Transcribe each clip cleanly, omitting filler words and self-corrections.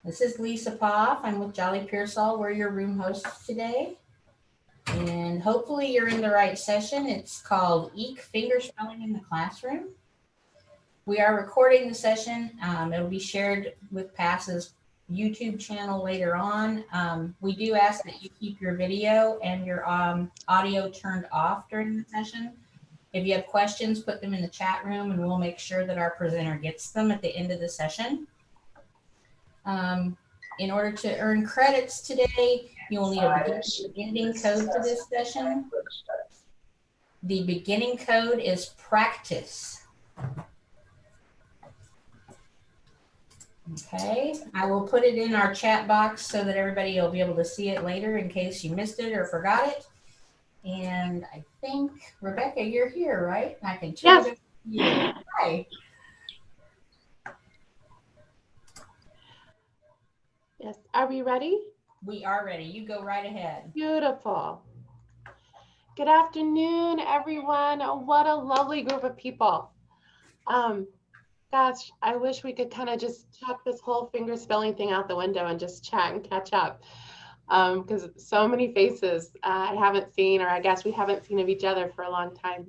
This is Lisa Poff. I'm with Jolly Pearsall. We're your room hosts today. And hopefully you're in the right session. It's called EEC Fingerspelling in the Classroom. We are recording the session. It'll be shared with PASS's YouTube channel later on. We do ask that you keep your video and your audio turned off during the session. If you have questions, put them in the chat room and we'll make sure that our presenter gets them at the end of the session. In order to earn credits today, you will need a beginning code for this session. The beginning code is practice. Okay, I will put it in our chat box so that everybody will be able to see it later in case you missed it or forgot it. And I think, Rebecca, you're here, right? I can turn it over to you. Hi. Yes, are we ready? We are ready. You go right ahead. Beautiful. Good afternoon, everyone. What a lovely group of people. Gosh, I wish we could kind of just chuck this whole fingerspelling thing out the window and just chat and catch up. Because so many faces I haven't seen, or I guess we haven't seen of each other for a long time.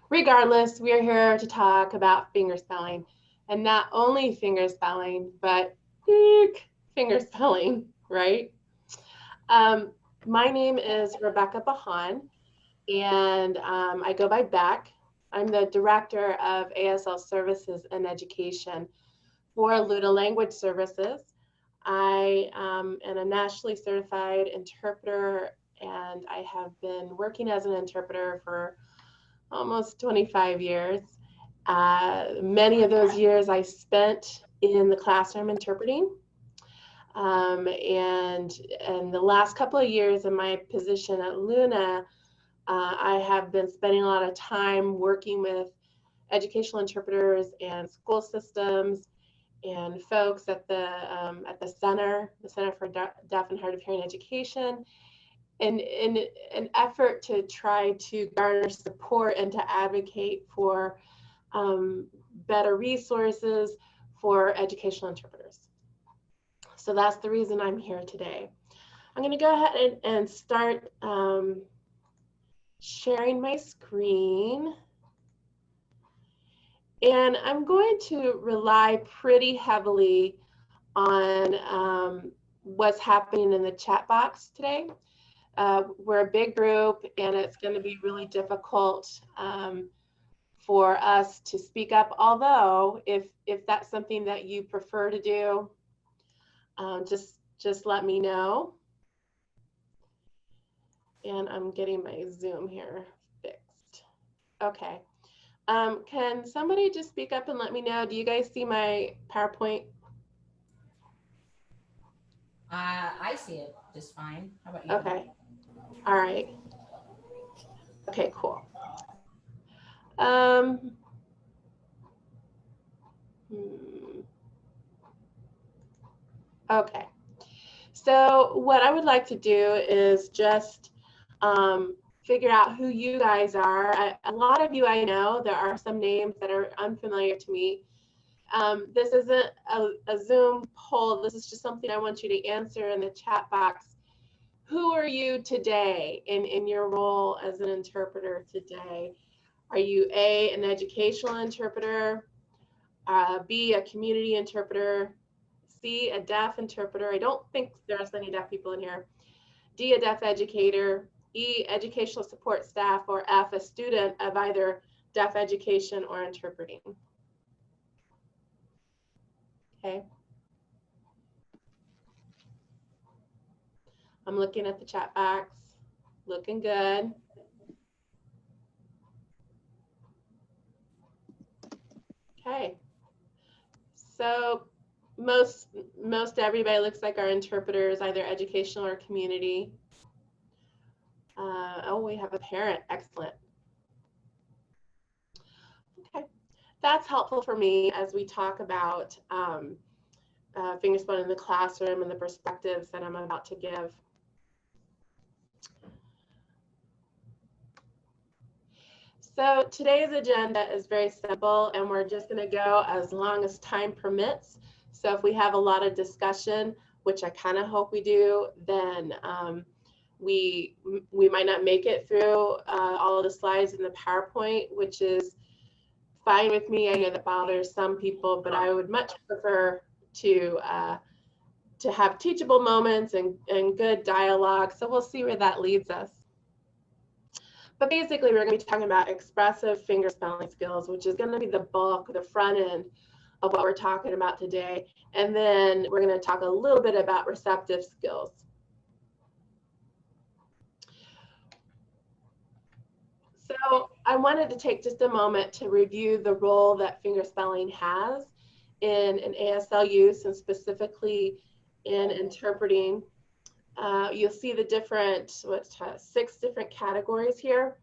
Regardless, we are here to talk about fingerspelling, and not only fingerspelling, but fingerspelling, right? My name is Rebecca Bahan, and I go by Beck. I'm the Director of ASL Services and Education for Luda Language Services. I am a nationally certified interpreter, and I have been working as an interpreter for almost 25 years. Many of those years I spent in the classroom interpreting. And the last couple of years in my position at Luna, I have been spending a lot of time working with educational interpreters and school systems and folks at the Center for Deaf and Hard of Hearing Education, in an effort to try to garner support and to advocate for better resources for educational interpreters. So that's the reason I'm here today. I'm going to go ahead and start sharing my screen. And I'm going to rely pretty heavily on what's happening in the chat box today. We're a big group, and it's going to be really difficult for us to speak up. Although, if that's something that you prefer to do, just let me know. And I'm getting my Zoom here fixed. Okay. Can somebody just speak up and let me know? Do you guys see my PowerPoint? I see it just fine. How about you? Okay. All right. Okay, cool. Okay. So what I would like to do is just figure out who you guys are. A lot of you I know. There are some names that are unfamiliar to me. This isn't a Zoom poll. This is just something I want you to answer in the chat box. Who are you today in your role as an interpreter today? Are you A, an educational interpreter, B, a community interpreter, C, a deaf interpreter? I don't think there's any deaf people in here. D, a deaf educator, E, educational support staff, or F, a student of either deaf education or interpreting. Okay. I'm looking at the chat box, looking good. Okay. So most everybody looks like our interpreters, either educational or community. Oh, we have a parent. Excellent. Okay, that's helpful for me as we talk about fingerspelling in the classroom and the perspectives that I'm about to give. So today's agenda is very simple, and we're just going to go as long as time permits. So if we have a lot of discussion, which I kind of hope we do, then we might not make it through all of the slides in the PowerPoint, which is fine with me. I know that bothers some people, but I would much prefer to have teachable moments and good dialogue. So we'll see where that leads us. But basically, we're going to be talking about expressive fingerspelling skills, which is going to be the bulk, the front end of what we're talking about today. And then we're going to talk a little bit about receptive skills. So I wanted to take just a moment to review the role that fingerspelling has in an ASL use, and specifically in interpreting. You'll see the different, 6 different categories here.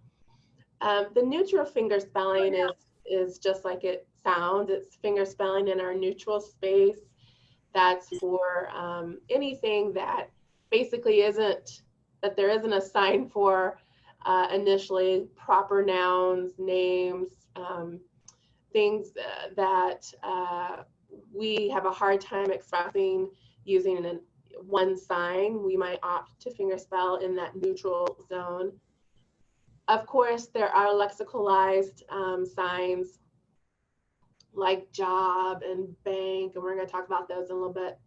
The neutral fingerspelling is just like it sounds. It's fingerspelling in our neutral space. That's for anything that basically isn't, that there isn't a sign for initially, proper nouns, names, things that we have a hard time expressing using one sign. We might opt to fingerspell in that neutral zone. Of course, there are lexicalized signs like job and bank, and we're going to talk about those in a little bit.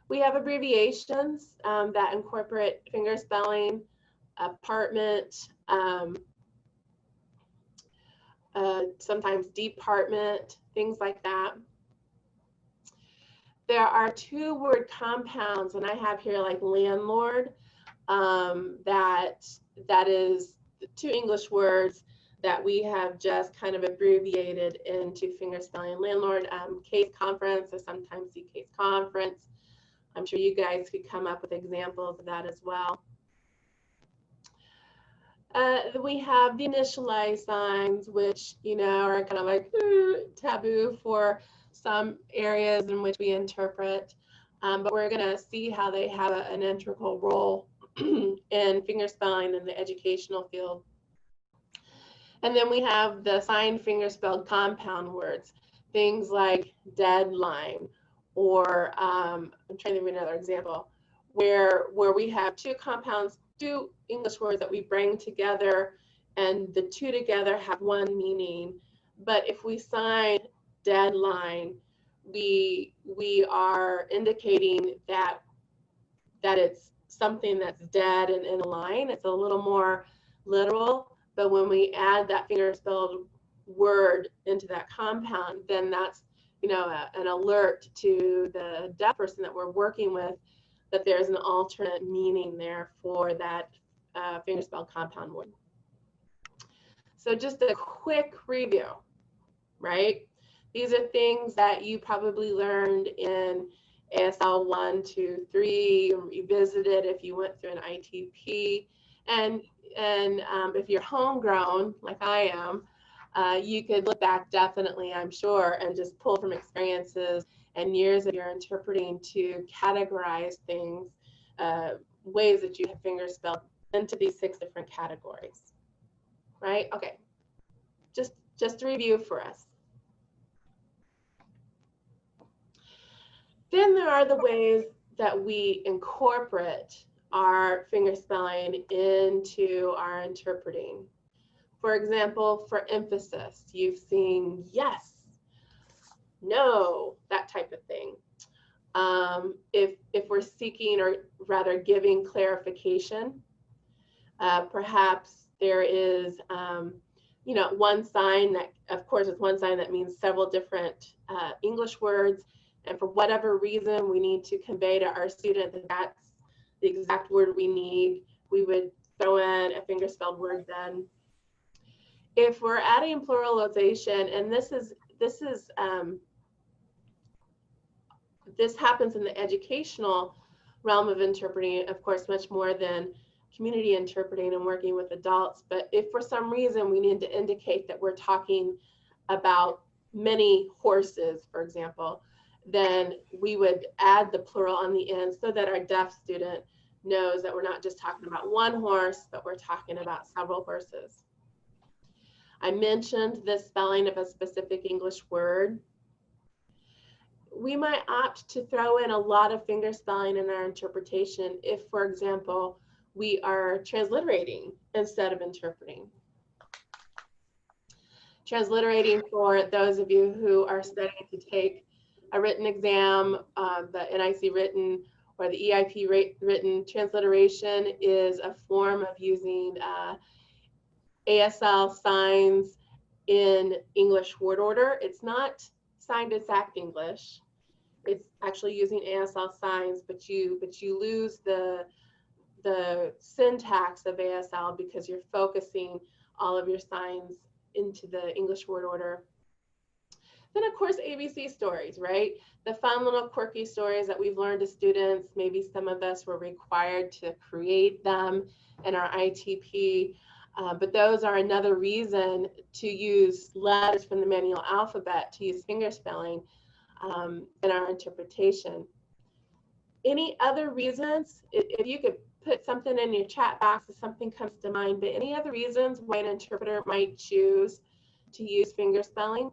We have abbreviations that incorporate fingerspelling, apartment, sometimes department, things like that. There are 2-word compounds, and I have here like landlord, that is 2 English words that we have just kind of abbreviated into fingerspelling. Landlord, case conference, or sometimes see case conference. I'm sure you guys could come up with examples of that as well. We have the initialized signs, which, you know, are kind of like taboo for some areas in which we interpret, but we're going to see how they have an integral role in fingerspelling in the educational field. And then we have the signed fingerspelled compound words, things like deadline, or I'm trying to think of another example, where we have 2 compounds, 2 English words that we bring together, and the 2 together have one meaning. But if we sign deadline, we are indicating that it's something that's dead and in a line. It's a little more literal, but when we add that fingerspelled word into that compound, then that's, you know, an alert to the deaf person that we're working with that there's an alternate meaning there for that fingerspelled compound word. So just a quick review, right? These are things that you probably learned in ASL 1, 2, 3, revisited if you went through an ITP. And if you're homegrown, like I am, you could look back definitely, I'm sure, and just pull from experiences and years of your interpreting to categorize things, ways that you have fingerspelled into these 6 different categories, right? Okay, just a review for us. Then there are the ways that we incorporate our fingerspelling into our interpreting. For example, for emphasis, you've seen yes, no, that type of thing. If we're seeking, or rather giving clarification, perhaps there is, you know, one sign that, of course, it's one sign that means several different English words. And for whatever reason, we need to convey to our student that that's the exact word we need, we would throw in a fingerspelled word then. If we're adding pluralization, and this happens in the educational realm of interpreting, of course, much more than community interpreting and working with adults. But if for some reason we need to indicate that we're talking about many horses, for example, then we would add the plural on the end so that our deaf student knows that we're not just talking about one horse, but we're talking about several horses. I mentioned the spelling of a specific English word. we might opt to throw in a lot of fingerspelling in our interpretation if, for example, we are transliterating instead of interpreting. Transliterating, for those of you who are studying to take a written exam, the NIC written or the EIP written, transliteration is a form of using ASL signs in English word order. It's not signed exact English. It's actually using ASL signs, but you lose the syntax of ASL because you're focusing all of your signs into the English word order. Then, of course, ABC stories, right? The fun little quirky stories that we've learned as students. Maybe some of us were required to create them in our ITP, but those are another reason to use letters from the manual alphabet, to use fingerspelling in our interpretation. Any other reasons, if you could put something in your chat box if something comes to mind, but any other reasons why an interpreter might choose to use fingerspelling?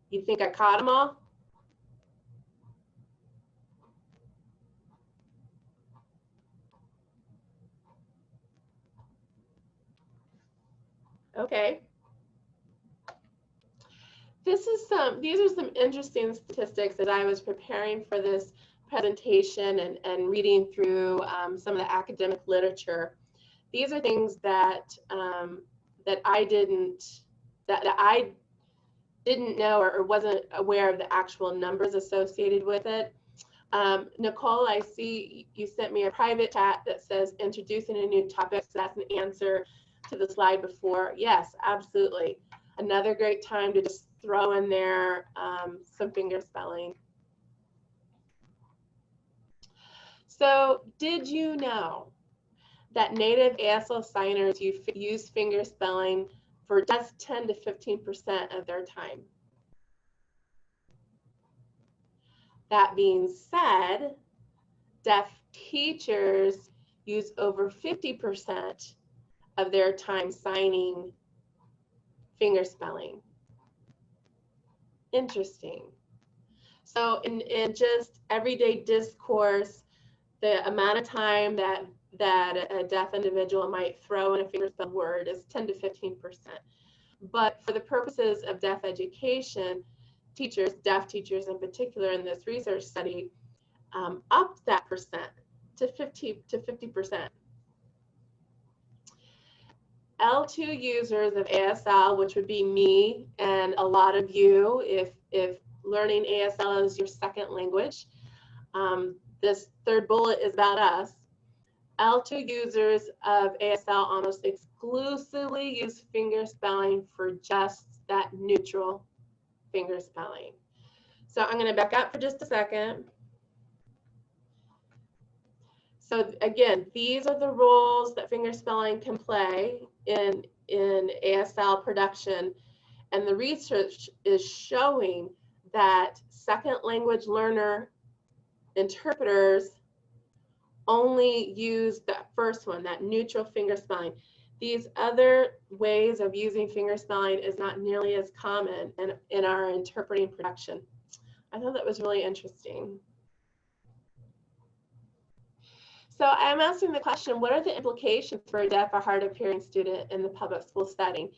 You think I caught them all? Okay. These are some interesting statistics as I was preparing for this presentation and reading through some of the academic literature. These are things that that I didn't know or wasn't aware of the actual numbers associated with it. Nicole, I see you sent me a private chat that says introducing a new topic. So that's an answer to the slide before. Yes, absolutely. Another great time to just throw in there some fingerspelling. So did you know that native ASL signers use fingerspelling for just 10 to 15% of their time? That being said, deaf teachers use over 50% of their time signing fingerspelling. Interesting. So in just everyday discourse, the amount of time that a deaf individual might throw in a fingerspelled word is 10 to 15%. But for the purposes of deaf education, teachers, deaf teachers in particular in this research study, upped that percent to 50%. L2 users of ASL, which would be me and a lot of you, if learning ASL is your second language, this third bullet is about us. L2 users of ASL almost exclusively use fingerspelling for just that neutral fingerspelling. So I'm going to back up for just a second. So again, these are the roles that fingerspelling can play in ASL production, and the research is showing that second language learner interpreters only use that first one, that neutral fingerspelling. These other ways of using fingerspelling is not nearly as common in our interpreting production. I thought that was really interesting. So I'm asking the question, what are the implications for a deaf or hard of hearing student in the public school setting?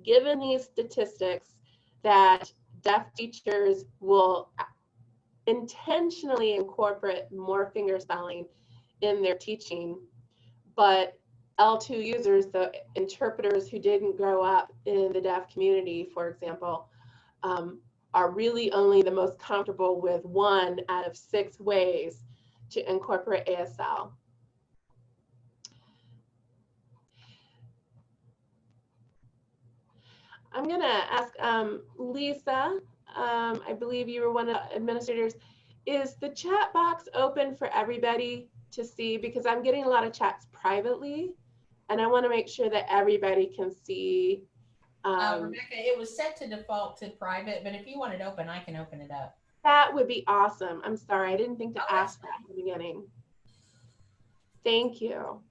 Given these statistics that deaf teachers will intentionally incorporate more fingerspelling in their teaching, but L2 users, the interpreters who didn't grow up in the deaf community, for example, are really only the most comfortable with 1 out of 6 ways to incorporate ASL. I'm going to ask Lisa, I believe you were one of the administrators. Is the chat box open for everybody to see? Because I'm getting a lot of chats privately, and I want to make sure that everybody can see. Rebecca, it was set to default to private, but if you want it open, I can open it up. That would be awesome. I'm sorry, I didn't think to ask that at the beginning. Thank you.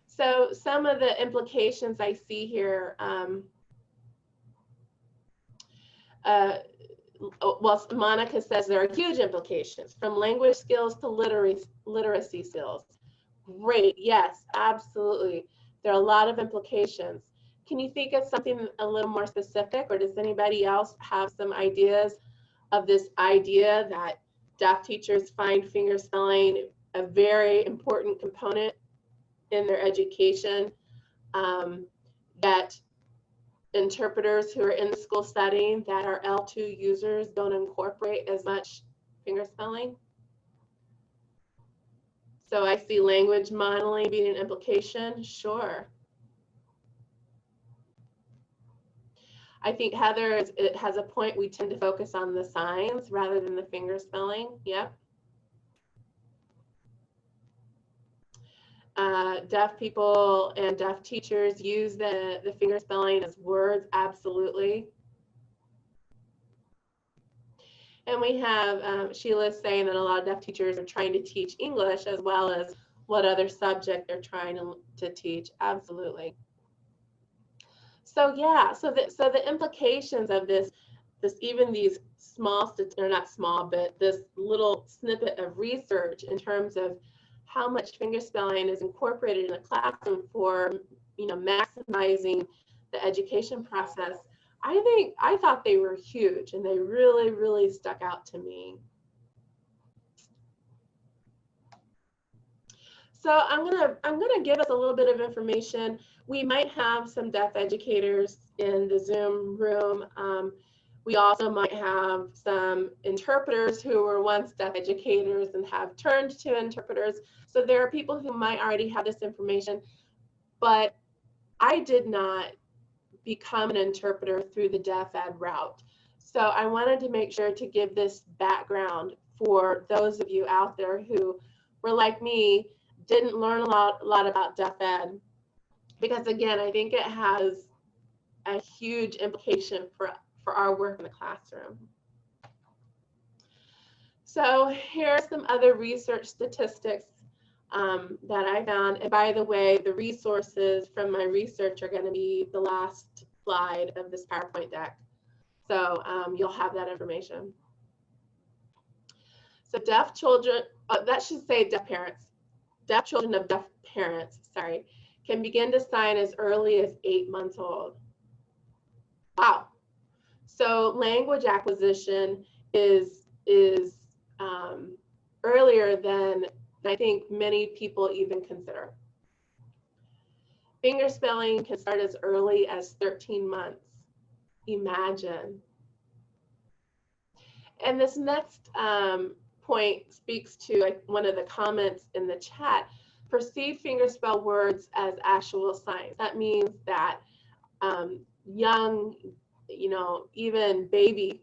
So some of the implications I see here, well, Monica says there are huge implications from language skills to literacy skills. Great, yes, absolutely. There are a lot of implications. Can you think of something a little more specific, or does anybody else have some ideas of this idea that deaf teachers find fingerspelling a very important component in their education, that interpreters who are in the school setting that are L2 users don't incorporate as much fingerspelling? So I see language modeling being an implication, sure. I think Heather, it has a point, we tend to focus on the signs rather than the fingerspelling, yep. Deaf people and deaf teachers use the fingerspelling as words, absolutely. And we have Sheila saying that a lot of deaf teachers are trying to teach English as well as what other subject they're trying to teach, absolutely. So yeah, so the implications of this even these small, or not small, but this little snippet of research in terms of how much fingerspelling is incorporated in the classroom for, you know, maximizing the education process, I thought they were huge, and they really, really stuck out to me. So I'm gonna give us a little bit of information. We might have some deaf educators in the Zoom room. We also might have some interpreters who were once deaf educators and have turned to interpreters. So there are people who might already have this information, but I did not become an interpreter through the deaf ed route. So I wanted to make sure to give this background for those of you out there who were like me, didn't learn a lot about deaf ed, because again, I think it has a huge implication for our work in the classroom. So here are some other research statistics that I found. And by the way, the resources from my research are going to be the last slide of this PowerPoint deck. So you'll have that information. So deaf children, that should say deaf parents. Deaf children of deaf parents, sorry, can begin to sign as early as 8 months old. Wow. So language acquisition is earlier than I think many people even consider. Fingerspelling can start as early as 13 months. Imagine. And this next point speaks to, like, one of the comments in the chat. Perceive fingerspell words as actual signs. That means that young, you know, even baby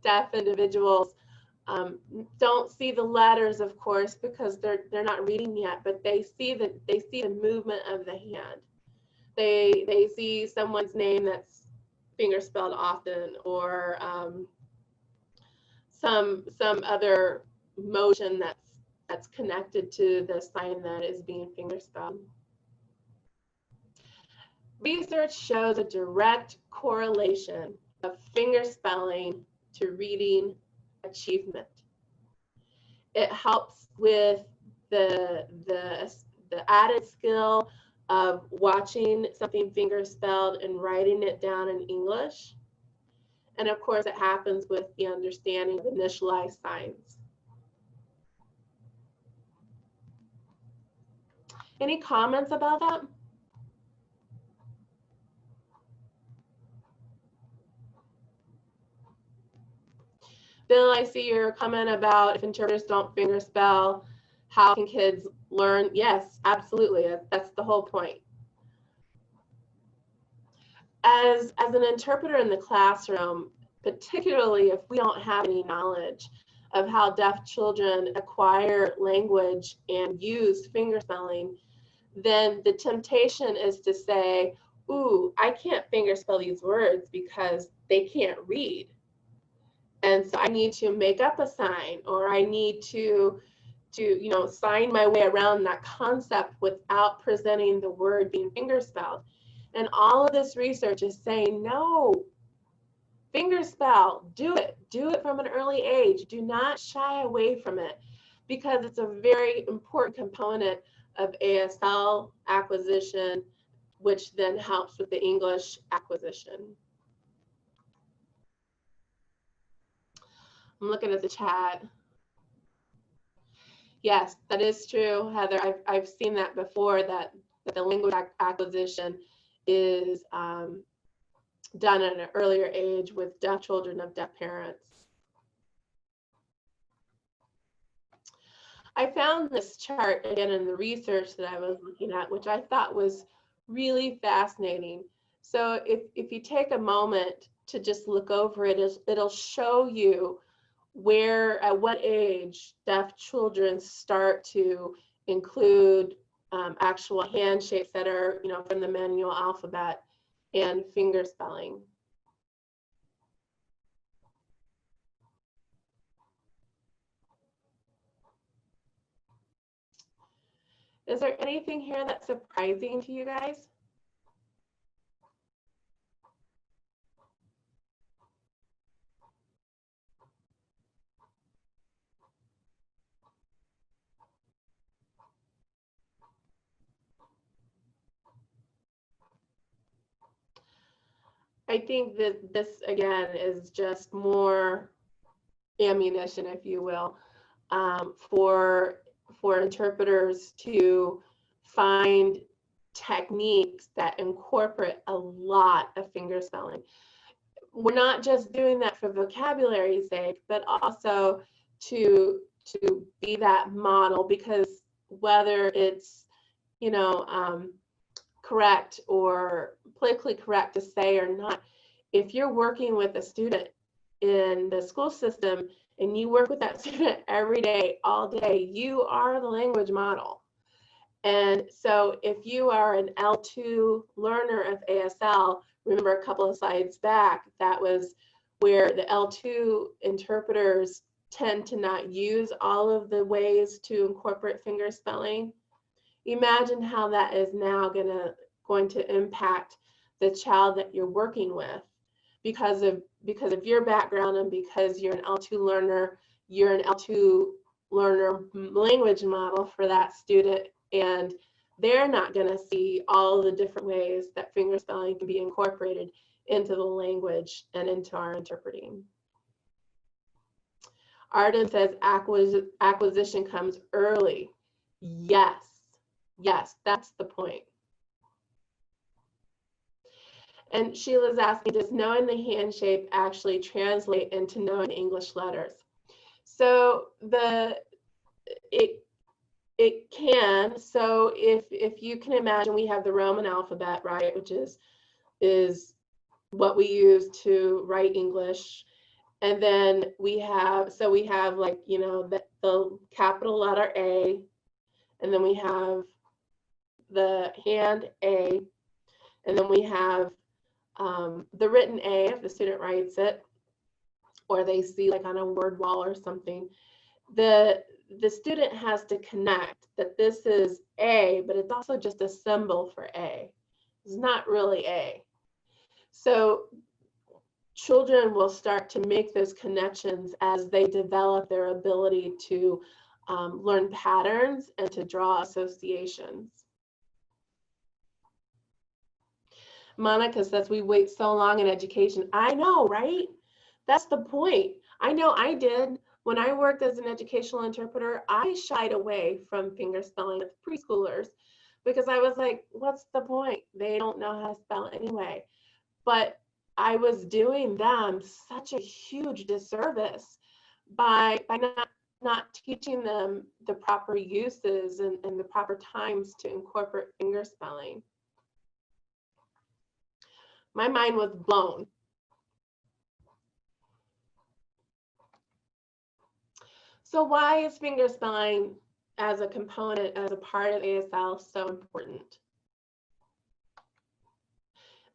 deaf individuals don't see the letters, of course, because they're not reading yet, but they see the movement of the hand. They see someone's name that's fingerspelled often, or some other motion that's connected to the sign that is being fingerspelled. Research shows a direct correlation of fingerspelling to reading achievement. It helps with the added skill of watching something fingerspelled and writing it down in English. And of course, it happens with the understanding of initialized signs. Any comments about that? Bill, I see your comment about if interpreters don't fingerspell, how can kids learn? Yes, absolutely. That's the whole point. As an interpreter in the classroom, particularly if we don't have any knowledge of how deaf children acquire language and use fingerspelling, then the temptation is to say, ooh, I can't fingerspell these words because they can't read. And so I need to make up a sign, or I need to sign my way around that concept without presenting the word being fingerspelled. And all of this research is saying, no, fingerspell, do it from an early age. Do not shy away from it, because it's a very important component of ASL acquisition, which then helps with the English acquisition. I'm looking at the chat. Yes, that is true, Heather. I've seen that before, that the language acquisition is done at an earlier age with deaf children of deaf parents. I found this chart again in the research that I was looking at, which I thought was really fascinating. So if you take a moment to just look over it, it'll show you where, at what age deaf children start to include actual hand shapes that are, from the manual alphabet and finger spelling. Is there anything here that's surprising to you guys? I think that this, again, is just more ammunition, if you will, for interpreters to find techniques that incorporate a lot of finger spelling. We're not just doing that for vocabulary's sake, but also to be that model, because whether it's, correct or politically correct to say or not, if you're working with a student in the school system and you work with that student every day, all day, you are the language model. And so if you are an L2 learner of ASL, remember a couple of slides back, that was where the L2 interpreters tend to not use all of the ways to incorporate finger spelling. Imagine how that is now going to impact the child that you're working with, because of your background, and because you're an L2 learner, you're an L2 learner language model for that student, and they're not going to see all the different ways that finger spelling can be incorporated into the language and into our interpreting. Arden says acquisition comes early. Yes, that's the point. And Sheila's asking, does knowing the hand shape actually translate into knowing English letters? So it can. So if you can imagine, we have the Roman alphabet, right, which is what we use to write English. And then we have like, the capital letter A, and then we have the hand A, and then we have the written A if the student writes it, or they see like on a word wall or something. The student has to connect that this is A, but it's also just a symbol for A. It's not really A. So children will start to make those connections as they develop their ability to learn patterns and to draw associations. Monica says, we wait so long in education. I know, right? That's the point. I know I did. When I worked as an educational interpreter, I shied away from finger spelling with preschoolers because I was like, what's the point? They don't know how to spell anyway. But I was doing them such a huge disservice by not teaching them the proper uses and the proper times to incorporate finger spelling. My mind was blown. So why is finger spelling as a component, as a part of ASL, so important?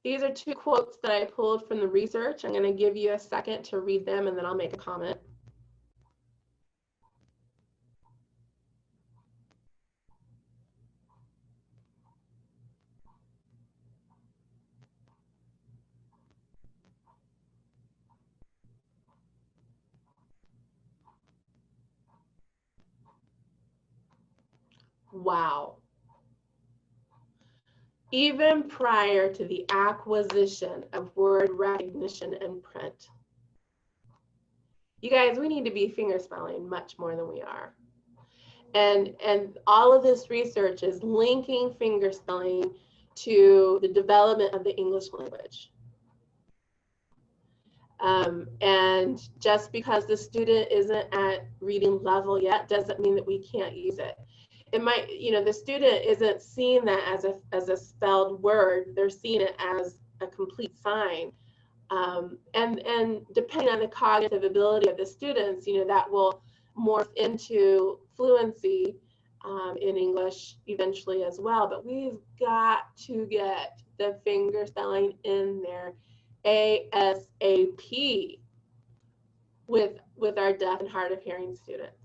These are two quotes that I pulled from the research. I'm going to give you a second to read them, and then I'll make a comment. Wow. Even prior to the acquisition of word recognition and print. You guys, we need to be fingerspelling much more than we are. And all of this research is linking fingerspelling to the development of the English language. And just because the student isn't at reading level yet doesn't mean that we can't use it. It might, you know, the student isn't seeing that as a spelled word, they're seeing it as a complete sign. And depending on the cognitive ability of the students, you know, that will morph into fluency in English eventually as well. But we've got to get the fingerspelling in there ASAP with our deaf and hard of hearing students.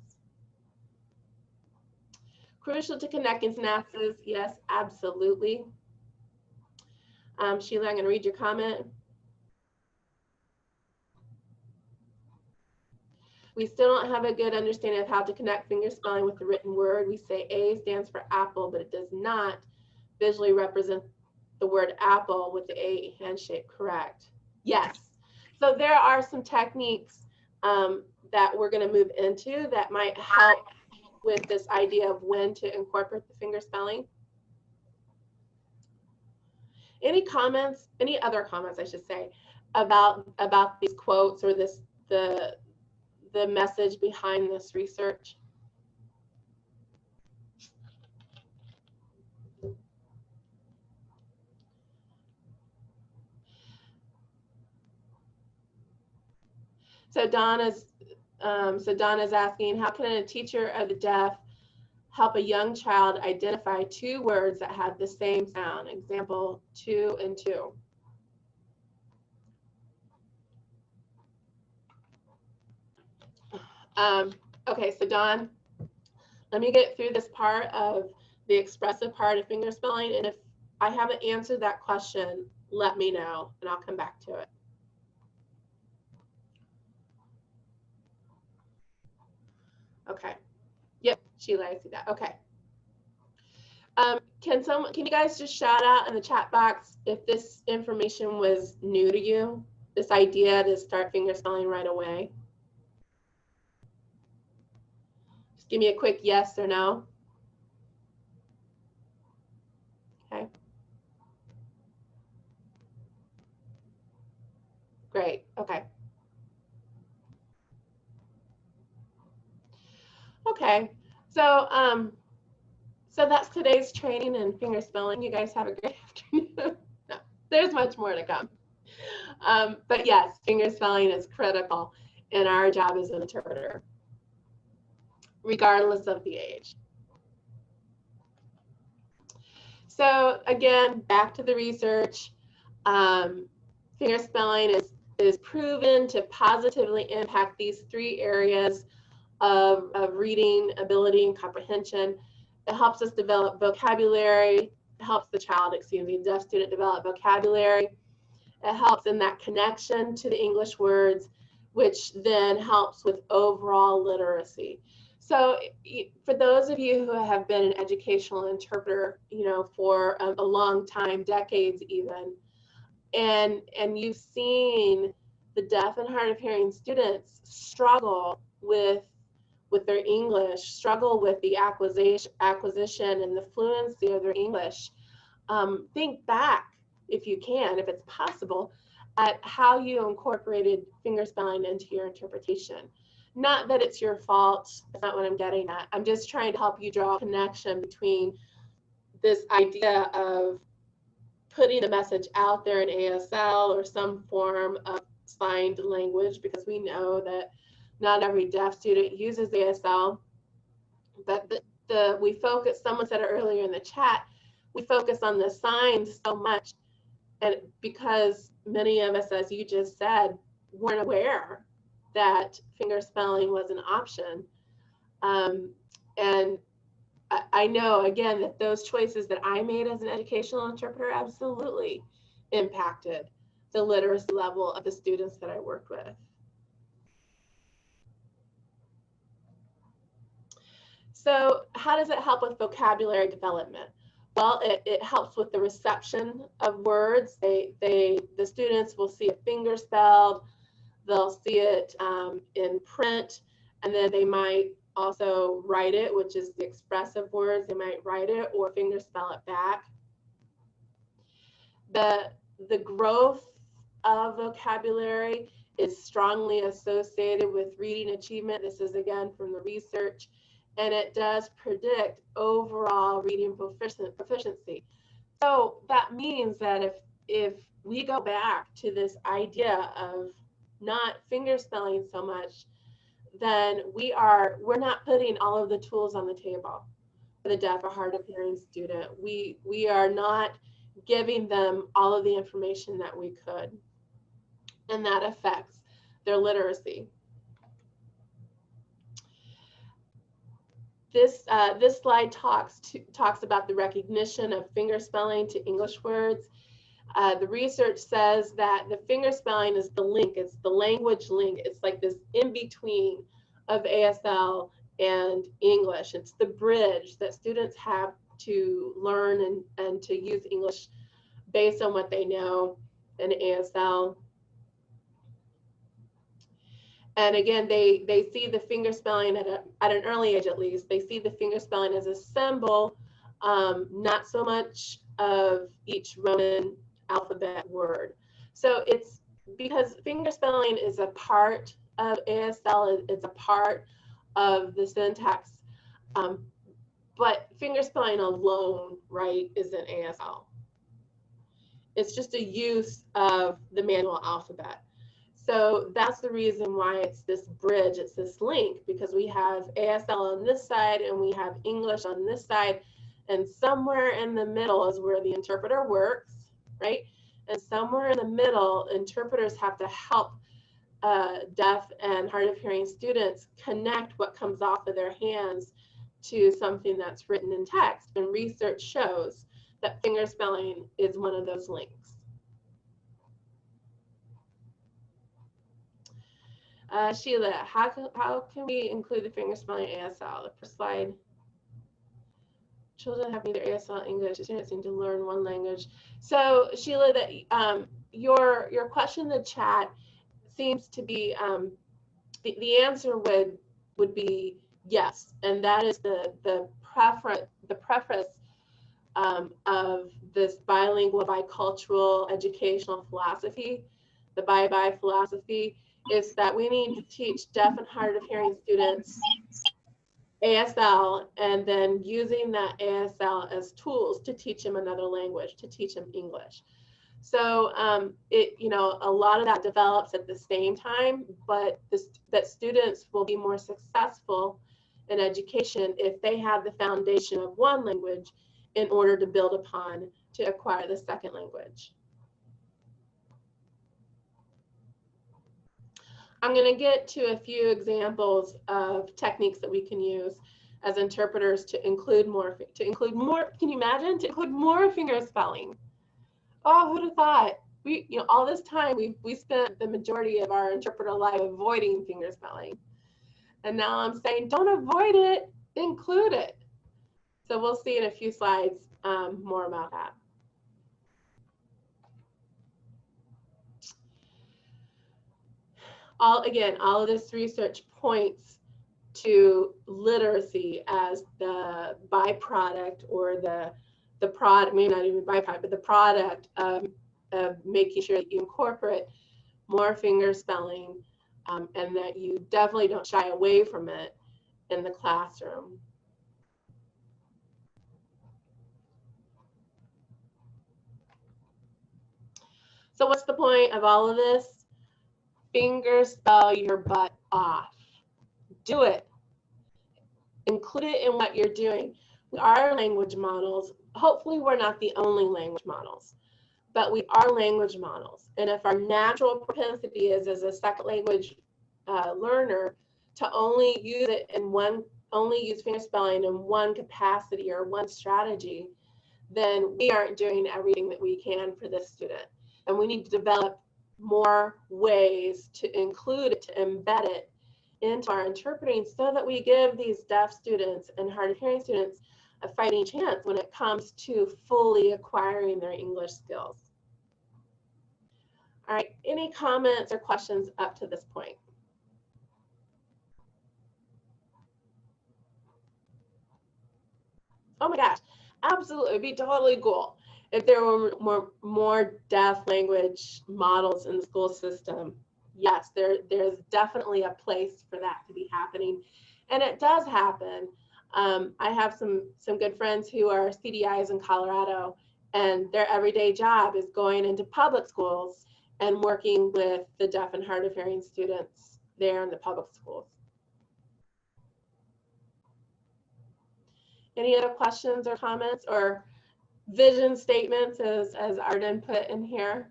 Crucial to connecting synapses, yes, absolutely. Sheila, I'm going to read your comment. We still don't have a good understanding of how to connect fingerspelling with the written word. We say A stands for apple, but it does not visually represent the word apple with the A hand shape, correct? Yes. So there are some techniques that we're going to move into that might help with this idea of when to incorporate the fingerspelling. Any comments, any other comments I should say, about these quotes or this the message behind this research? So Donna's asking, how can a teacher of the deaf help a young child identify two words that have the same sound? Example, 2 and 2. Okay, so Don, let me get through this part of the expressive part of fingerspelling, and if I haven't answered that question, let me know, and I'll come back to it. Okay. Yep, Sheila, I see that. Okay. Can you guys just shout out in the chat box if this information was new to you, this idea to start fingerspelling right away? Just give me a quick yes or no. Okay. Great. Okay. Okay. So so that's today's training in fingerspelling. You guys have a great afternoon. No, there's much more to come. But yes, fingerspelling is critical in our job as an interpreter, regardless of the age. So again, back to the research. Fingerspelling is proven to positively impact these three areas of reading, ability, and comprehension. It helps us develop vocabulary. It helps the child, deaf student develop vocabulary. It helps in that connection to the English words, which then helps with overall literacy. So for those of you who have been an educational interpreter, you know, for a long time, decades even, and you've seen the deaf and hard of hearing students struggle with their English, struggle with the acquisition and the fluency of their English, think back, if you can, if it's possible, at how you incorporated fingerspelling into your interpretation. Not that it's your fault, that's not what I'm getting at. I'm just trying to help you draw a connection between this idea of putting a message out there in ASL or some form of signed language, because we know that not every deaf student uses ASL, but we focus, someone said it earlier in the chat, we focus on the signs so much, and because many of us, as you just said, weren't aware that fingerspelling was an option. And I know, again, that those choices that I made as an educational interpreter absolutely impacted the literacy level of the students that I worked with. So how does it help with vocabulary development? Well, it helps with the reception of words. The students will see a finger spelled, they'll see it in print, and then they might also write it, which is the expressive words. They might write it or finger spell it back. The growth of vocabulary is strongly associated with reading achievement. This is again from the research, and it does predict overall reading proficiency. So that means that if we go back to this idea of not finger spelling so much, then we're not putting all of the tools on the table for the deaf or hard of hearing student. We are not giving them all of the information that we could, and that affects their literacy. This slide talks about the recognition of finger spelling to English words. The research says that the finger spelling is the link, it's the language link. It's like this in between of ASL and English. It's the bridge that students have to learn and to use English based on what they know in ASL. And again, they see the finger spelling at an early age, at least. They see the finger spelling as a symbol, not so much of each Roman alphabet word. So it's because finger spelling is a part of ASL, it's a part of the syntax, but finger spelling alone, right, isn't ASL. It's just a use of the manual alphabet. So that's the reason why it's this bridge, it's this link, because we have ASL on this side and we have English on this side, and somewhere in the middle is where the interpreter works, right? And somewhere in the middle, interpreters have to help deaf and hard of hearing students connect what comes off of their hands to something that's written in text. And research shows that finger spelling is one of those links. Sheila, how can we include the finger spelling in ASL? The first slide. Children have neither ASL or English. Students need to learn one language. So Sheila, that your question in the chat seems to be the answer would be yes, and that is the preface of this bilingual, bicultural educational philosophy, the bye-bye philosophy, is that we need to teach deaf and hard of hearing students ASL, and then using that ASL as tools to teach them another language, to teach them English. So a lot of that develops at the same time, but that students will be more successful in education if they have the foundation of one language in order to build upon to acquire the second language. I'm going to get to a few examples of techniques that we can use as interpreters to include more, can you imagine? To include more finger spelling. Oh, who'd have thought? All this time we spent the majority of our interpreter life avoiding finger spelling. And now I'm saying, don't avoid it, include it. So we'll see in a few slides more about that. All of this research points to literacy as the byproduct, or the product, maybe not even byproduct, but the product of making sure that you incorporate more finger spelling, and that you definitely don't shy away from it in the classroom. So what's the point of all of this? Finger spell your butt off. Do it. Include it in what you're doing. We are language models. Hopefully we're not the only language models, but we are language models. And if our natural propensity is as a second language learner to only use it in only use finger spelling in one capacity or one strategy, then we aren't doing everything that we can for this student. And we need to develop more ways to include it, to embed it into our interpreting so that we give these deaf students and hard of hearing students a fighting chance when it comes to fully acquiring their English skills. All right, any comments or questions up to this point? Oh my gosh, absolutely, it'd be totally cool if there were more deaf language models in the school system. Yes, there's definitely a place for that to be happening, and it does happen. I have some good friends who are CDIs in Colorado, and their everyday job is going into public schools and working with the deaf and hard of hearing students there in the public schools. Any other questions or comments or vision statements as Arden put in here?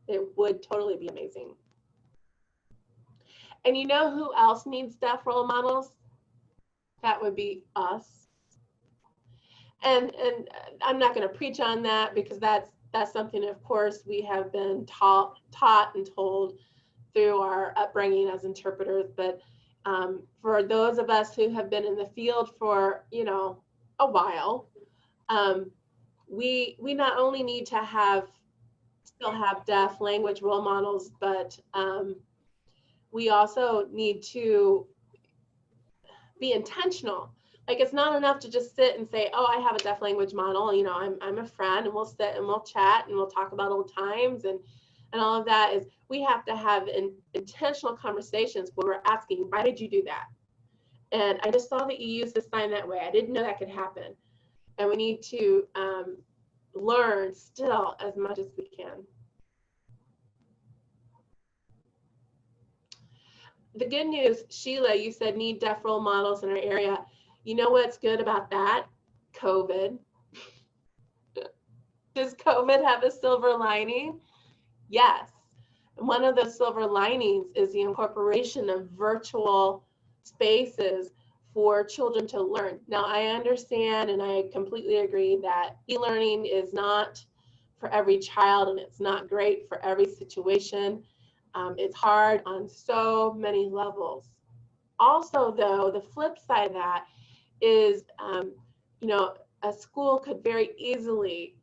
It would totally be amazing. And you know who else needs deaf role models? That would be us. And I'm not going to preach on that because that's something, of course, we have been taught and told through our upbringing as interpreters. But for those of us who have been in the field for, you know, a while, we not only need to still have deaf language role models, but we also need to be intentional. Like, it's not enough to just sit and say, oh, I have a deaf language model, you know, I'm a friend, and we'll sit and we'll chat and we'll talk about old times and all of that. Is we have to have intentional conversations where we're asking, why did you do that? And I just saw that you used the sign that way. I didn't know that could happen. And we need to learn still as much as we can. The good news, Sheila, you said need deaf role models in our area. You know what's good about that? COVID. Does COVID have a silver lining? Yes. One of the silver linings is the incorporation of virtual spaces for children to learn. Now, I understand and I completely agree that e-learning is not for every child and it's not great for every situation. It's hard on so many levels. Also, though, the flip side of that is, you know, a school could very easily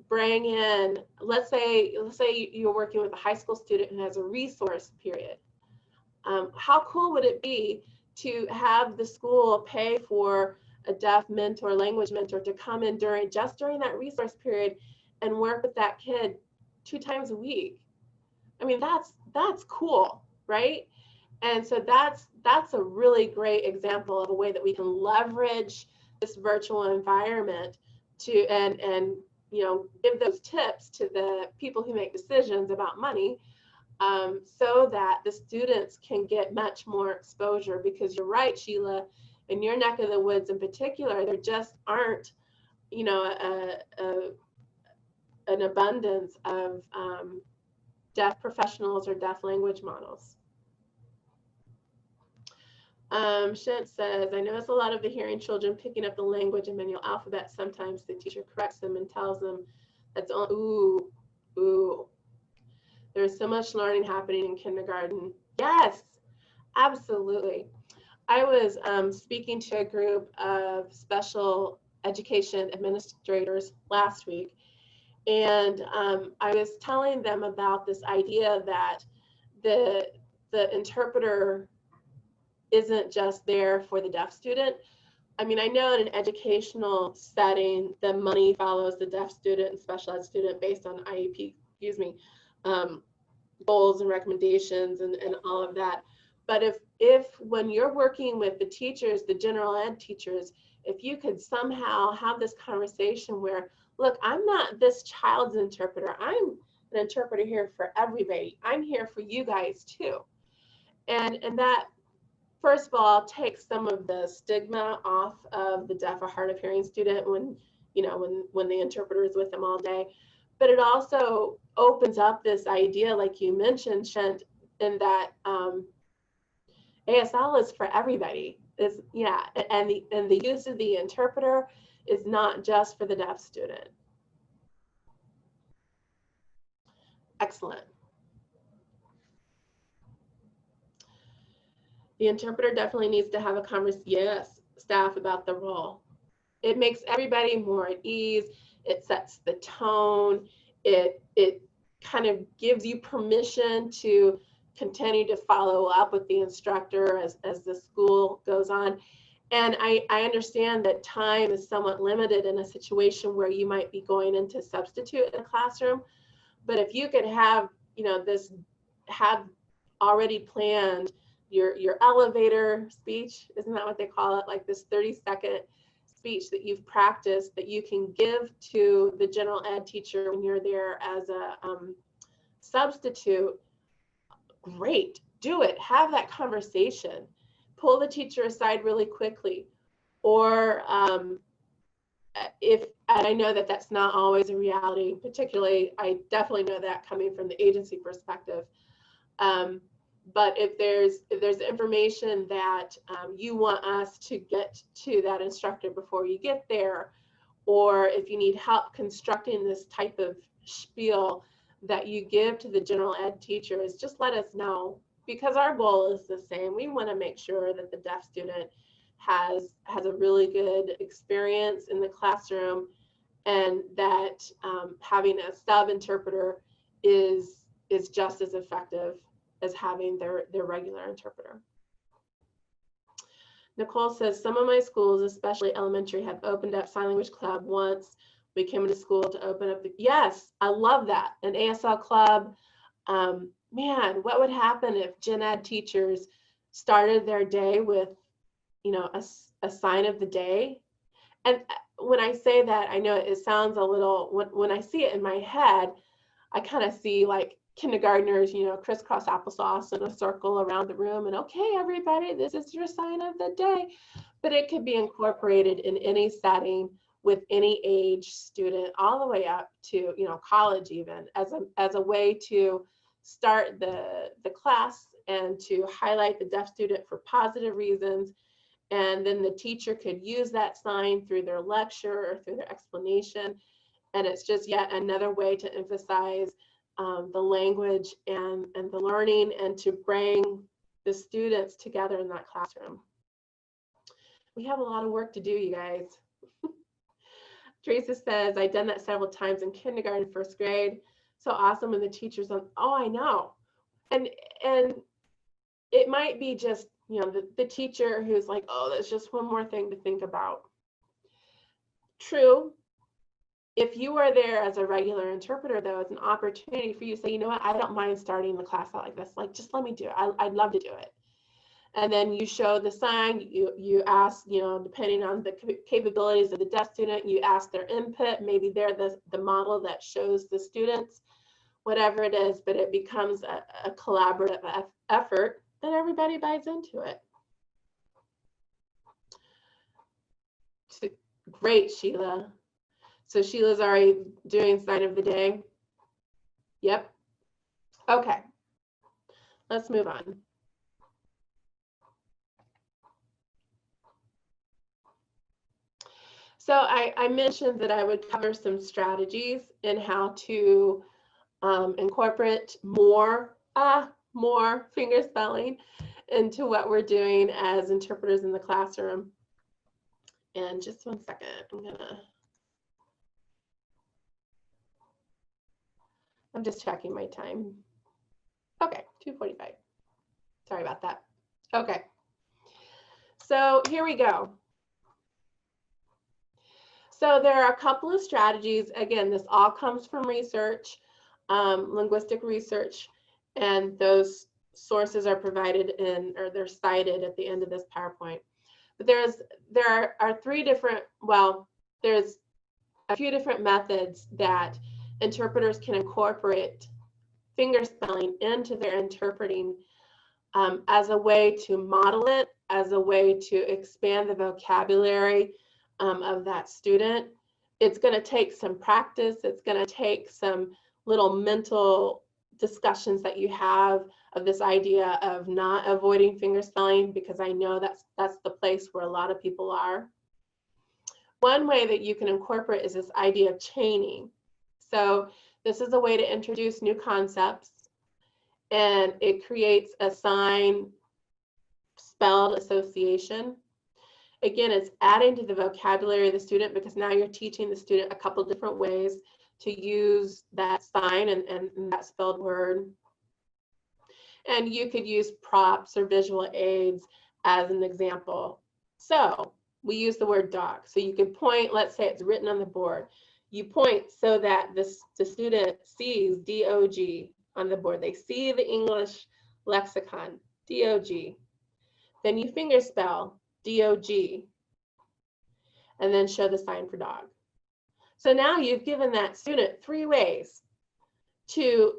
bring in, let's say you're working with a high school student who has a resource period. How cool would it be to have the school pay for a deaf mentor, language mentor, to come in during that resource period and work with that kid 2 times a week? I mean, that's cool, right? And so that's a really great example of a way that we can leverage this virtual environment to and you know, give those tips to the people who make decisions about money, so that the students can get much more exposure. Because you're right, Sheila, in your neck of the woods in particular, there just aren't, you know, an abundance of deaf professionals or deaf language models. Shent says, I notice a lot of the hearing children picking up the language and manual alphabet. Sometimes the teacher corrects them and tells them that's on. Ooh. There's so much learning happening in kindergarten. Yes, absolutely. I was speaking to a group of special education administrators last week, and I was telling them about this idea that the interpreter isn't just there for the deaf student. I mean, I know in an educational setting, the money follows the deaf student and special ed student based on IEP, goals and recommendations and all of that. But if when you're working with the teachers, the general ed teachers, if you could somehow have this conversation where, look, I'm not this child's interpreter. I'm an interpreter here for everybody. I'm here for you guys too. And that, first of all, takes some of the stigma off of the deaf or hard of hearing student when, you know, when the interpreter is with them all day. But it also opens up this idea, like you mentioned, Shent, in that ASL is for everybody. And the use of the interpreter is not just for the deaf student. Excellent. The interpreter definitely needs to have a conversation, yes, staff, about the role. It makes everybody more at ease. It sets the tone. It kind of gives you permission to continue to follow up with the instructor as the school goes on. And I understand that time is somewhat limited in a situation where you might be going into substitute in a classroom. But if you could have, have already planned your elevator speech, isn't that what they call it? Like this 30-second speech that you've practiced that you can give to the general ed teacher when you're there as a substitute. Great, do it. Have that conversation. Pull the teacher aside really quickly. Or and I know that that's not always a reality, particularly, I definitely know that coming from the agency perspective. But if there's information that you want us to get to that instructor before you get there, or if you need help constructing this type of spiel that you give to the general ed teachers, just let us know, because our goal is the same. We want to make sure that the deaf student has a really good experience in the classroom, and that having a sub interpreter is just as effective as having their regular interpreter. Nicole says, some of my schools, especially elementary, have opened up sign language club once we came into school to open up yes, I love that. An ASL club. Man, what would happen if gen ed teachers started their day with, a sign of the day? And when I say that, I know it sounds a little, when I see it in my head, I kind of see like kindergartners, crisscross applesauce in a circle around the room, and okay, everybody, this is your sign of the day. But it could be incorporated in any setting with any age student, all the way up to college, even as a way to start the class and to highlight the deaf student for positive reasons. And then the teacher could use that sign through their lecture or through their explanation. And it's just yet another way to emphasize the language and the learning, and to bring the students together in that classroom. We have a lot of work to do, you guys. Teresa says, I've done that several times in kindergarten, first grade. So awesome when the teacher's on, oh, I know. And it might be just, the teacher who's like, oh, that's just one more thing to think about. True. If you are there as a regular interpreter, though, it's an opportunity for you to say, you know what, I don't mind starting the class out like this. Like, just let me do it. I'd love to do it. And then you show the sign, you ask, depending on the capabilities of the deaf student, you ask their input. Maybe they're the model that shows the students, whatever it is, but it becomes a collaborative effort that everybody buys into it. Great, Sheila. So Sheila's already doing sign of the day. Yep. Okay. Let's move on. So I mentioned that I would cover some strategies in how to incorporate more fingerspelling into what we're doing as interpreters in the classroom. And just one second, I'm just checking my time. Okay, 2:45. Sorry about that. Okay. So here we go. So there are a couple of strategies. Again, this all comes from research, linguistic research, and those sources are provided or they're cited at the end of this PowerPoint. But there are three different, well, there's a few different methods that interpreters can incorporate fingerspelling into their interpreting as a way to model it, as a way to expand the vocabulary of that student. It's going to take some practice. It's going to take some little mental discussions that you have of this idea of not avoiding fingerspelling, because I know that's the place where a lot of people are. One way that you can incorporate is this idea of chaining. So this is a way to introduce new concepts, and it creates a sign spelled association. Again, it's adding to the vocabulary of the student because now you're teaching the student a couple different ways to use that sign and that spelled word. And you could use props or visual aids as an example. So we use the word dog. So you can point, let's say it's written on the board. You point so that the student sees D-O-G on the board. They see the English lexicon, D-O-G. Then you fingerspell D-O-G and then show the sign for dog. So now you've given that student 3 ways to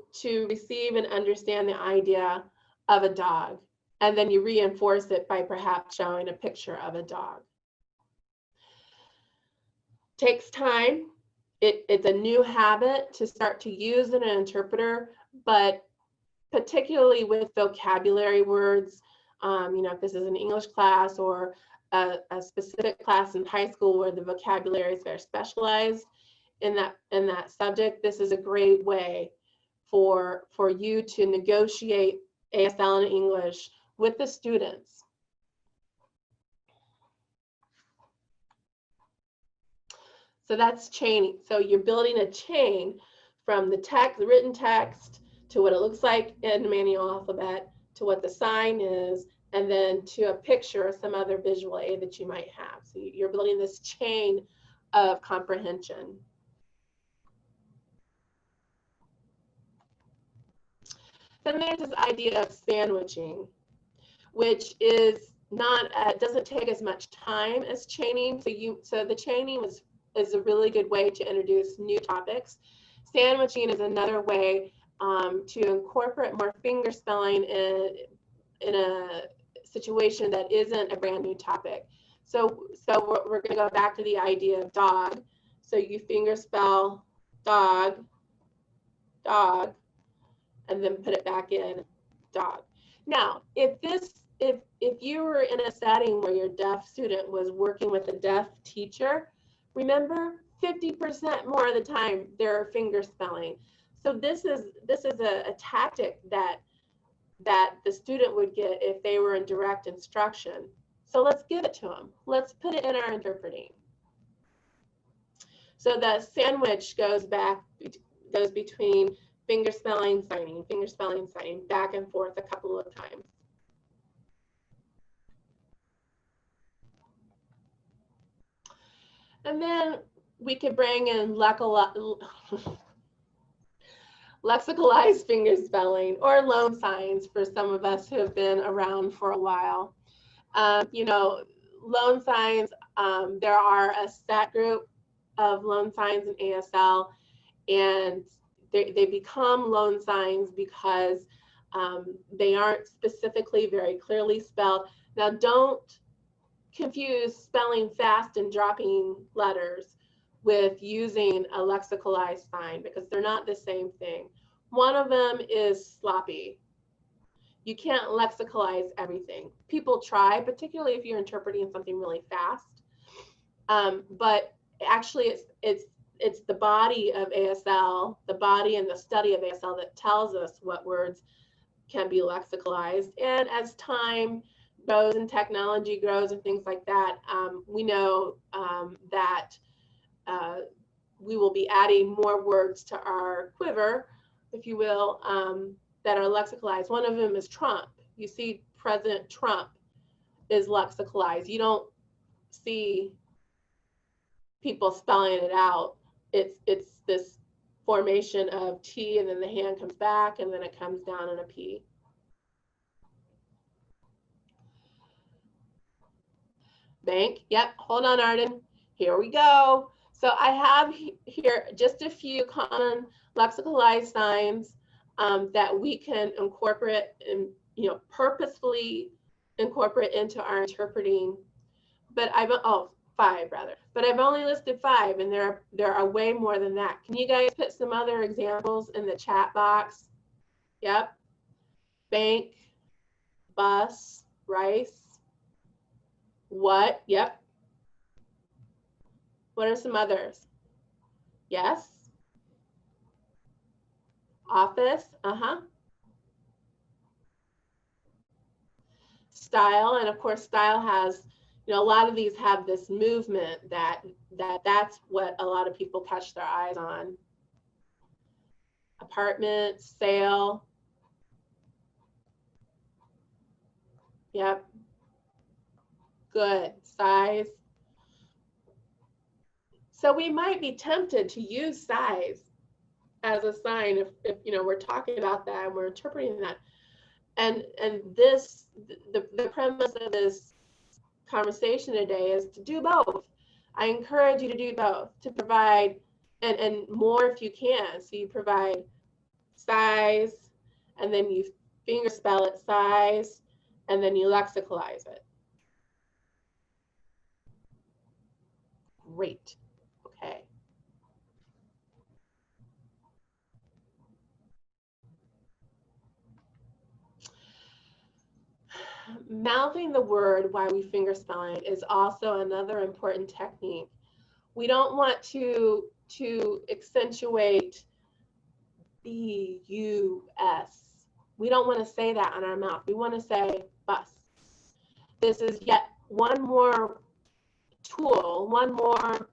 receive and understand the idea of a dog. And then you reinforce it by perhaps showing a picture of a dog. Takes time. It's a new habit to start to use an interpreter, but particularly with vocabulary words, you know, if this is an English class or a specific class in high school where the vocabulary is very specialized in that subject, this is a great way for you to negotiate ASL in English with the students. So that's chaining. So you're building a chain from the text, the written text, to what it looks like in the manual alphabet, to what the sign is, and then to a picture or some other visual aid that you might have. So you're building this chain of comprehension. Then there's this idea of sandwiching, which is not, doesn't take as much time as chaining. So the chaining is a really good way to introduce new topics. Sandwiching is another way to incorporate more finger spelling in a situation that isn't a brand new topic. So we're going to go back to the idea of dog. So you finger spell dog, dog, and then put it back in dog. Now, if you were in a setting where your deaf student was working with a deaf teacher, remember 50% more of the time they're finger spelling. So this is a tactic that the student would get if they were in direct instruction. So let's give it to them. Let's put it in our interpreting. So the sandwich goes between finger spelling, signing, back and forth a couple of times. And then we could bring in lexicalized fingerspelling or loan signs for some of us who have been around for a while. You know, loan signs, there are a set group of loan signs in ASL, and they become loan signs because they aren't specifically very clearly spelled. Now, don't confuse spelling fast and dropping letters with using a lexicalized sign, because they're not the same thing. One of them is sloppy. You can't lexicalize everything. People try, particularly if you're interpreting something really fast. But actually, it's the body of ASL, the body and the study of ASL that tells us what words can be lexicalized. And as time goes and technology grows and things like that, we know that we will be adding more words to our quiver, if you will, that are lexicalized. One of them is Trump. You see President Trump is lexicalized. You don't see people spelling it out. It's this formation of T, and then the hand comes back, and then it comes down in a P. Bank, yep, hold on, Arden. Here we go. So I have here just a few common lexicalized signs that we can incorporate and, you know, purposefully incorporate into our interpreting. But five rather. But I've only listed 5, and there are way more than that. Can you guys put some other examples in the chat box? Yep. Bank, bus, rice. What? Yep. What are some others? Yes. Office. style, and of course style has, you know, a lot of these have this movement that's what a lot of people catch their eyes on. Apartment, sale. Yep. Good. Size. So we might be tempted to use size as a sign if you know, we're talking about that and we're interpreting that. And this, the premise of this conversation today is to do both. I encourage you to do both, to provide, and more if you can. So you provide size, and then you finger spell it size, and then you lexicalize it. Great. Okay. Mouthing the word while we finger spelling is also another important technique. We don't want to accentuate B-U-S. We don't want to say that on our mouth. We want to say bus. This is yet one more tool, one more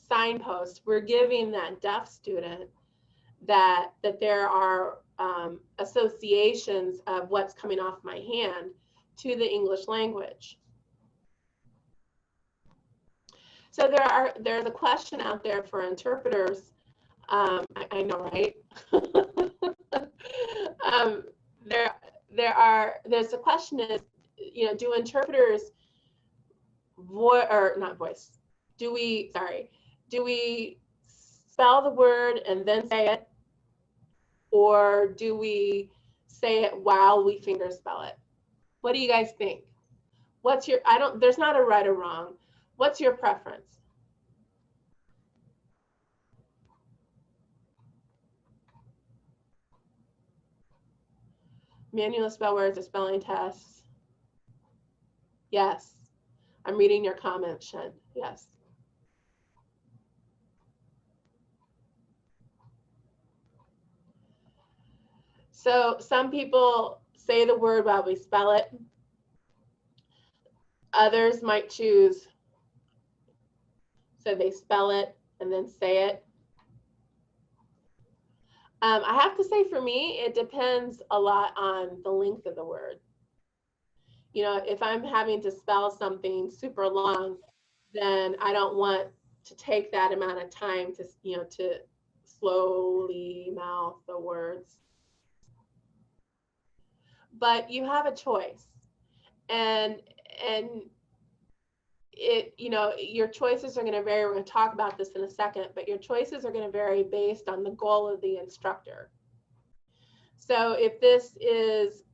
signpost we're giving that deaf student that there are associations of what's coming off my hand to the English language. So there's a question out there for interpreters. I know, right? There's a question is, you know, do interpreters do we spell the word and then say it, or do we say it while we finger spell it? What do you guys think? What's your, there's not a right or wrong. What's your preference? Manual spell words or spelling tests? Yes. I'm reading your comment, Shen. Yes. So some people say the word while we spell it. Others might choose, so they spell it and then say it. I have to say, for me, it depends a lot on the length of the word. You know, if I'm having to spell something super long, then I don't want to take that amount of time to, you know, to slowly mouth the words. But you have a choice, and it, you know, your choices are going to vary. We're going to talk about this in a second, but your choices are going to vary based on the goal of the instructor. So if this is,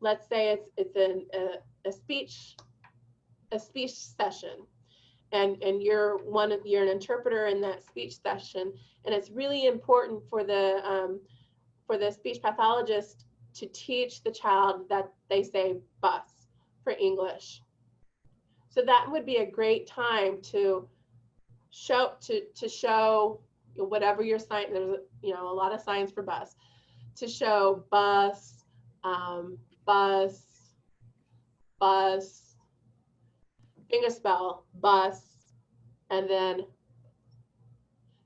let's say it's a speech session, and you're an interpreter in that speech session, and it's really important for the speech pathologist to teach the child that they say bus for English. So that would be a great time to show whatever your sign. There's, you know, a lot of signs for bus. To show bus, bus, bus, finger spell bus, and then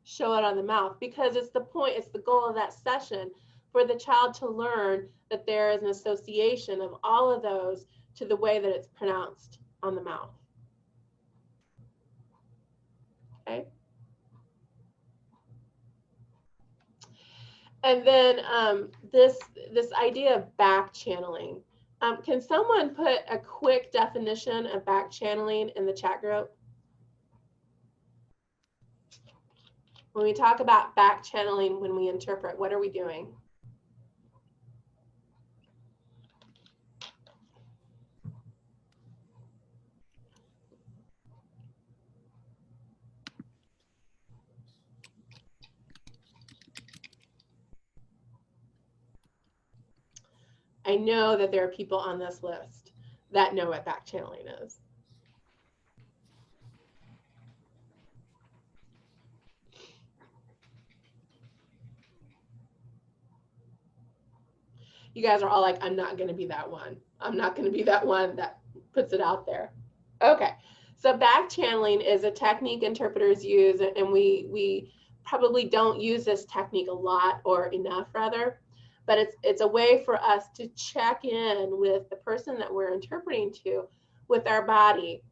show it on the mouth, because it's the point, it's the goal of that session for the child to learn that there is an association of all of those to the way that it's pronounced on the mouth. Okay. And then this idea of back channeling. Can someone put a quick definition of back channeling in the chat group? When we talk about back channeling, when we interpret, what are we doing? I know that there are people on this list that know what back channeling is. You guys are all like, I'm not going to be that one. I'm not going to be that one that puts it out there. Okay, so backchanneling is a technique interpreters use, and we probably don't use this technique a lot, or enough rather, but it's a way for us to check in with the person that we're interpreting to with our body.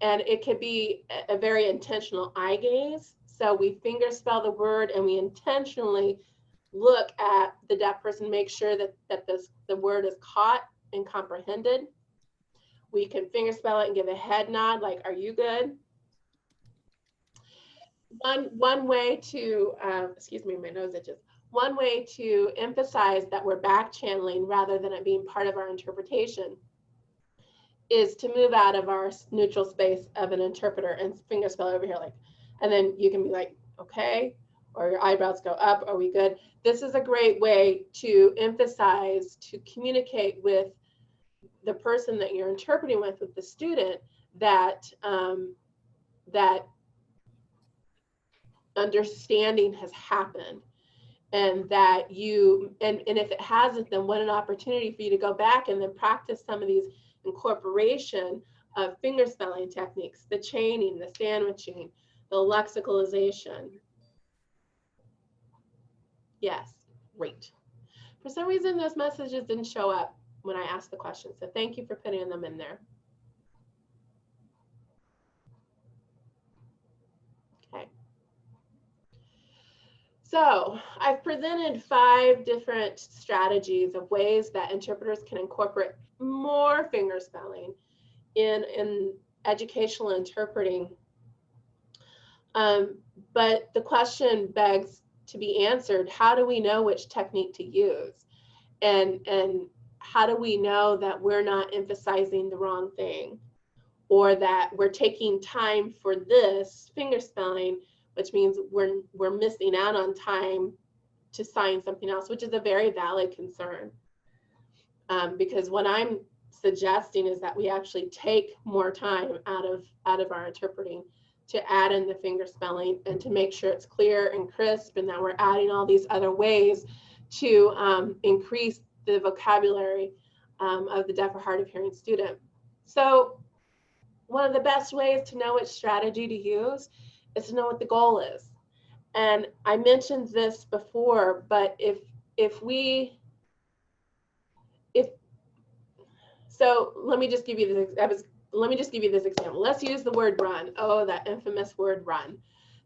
And it could be a very intentional eye gaze. So we finger spell the word and we intentionally look at the deaf person, make sure that the word is caught and comprehended. We can finger spell it and give a head nod, like, are you good? One way to, excuse me, my nose itches. One way to emphasize that we're back channeling rather than it being part of our interpretation is to move out of our neutral space of an interpreter and finger spell over here, like, and then you can be like, okay, or your eyebrows go up, are we good? This is a great way to emphasize, to communicate with the person that you're interpreting with the student, that that understanding has happened, and that you, and if it hasn't, then what an opportunity for you to go back and then practice some of these incorporation of finger spelling techniques, the chaining, the sandwiching, the lexicalization. Yes, great. For some reason, those messages didn't show up when I asked the question, so thank you for putting them in there. Okay. So I've presented 5 different strategies of ways that interpreters can incorporate more finger spelling in educational interpreting. But the question begs to be answered, how do we know which technique to use? And how do we know that we're not emphasizing the wrong thing, or that we're taking time for this finger spelling, which means we're missing out on time to sign something else, which is a very valid concern. Because what I'm suggesting is that we actually take more time out of our interpreting to add in the finger spelling and to make sure it's clear and crisp, and that we're adding all these other ways to increase the vocabulary of the deaf or hard of hearing student. So one of the best ways to know which strategy to use is to know what the goal is. And I mentioned this before, but so let me just give you this example. Let's use the word run. Oh, that infamous word run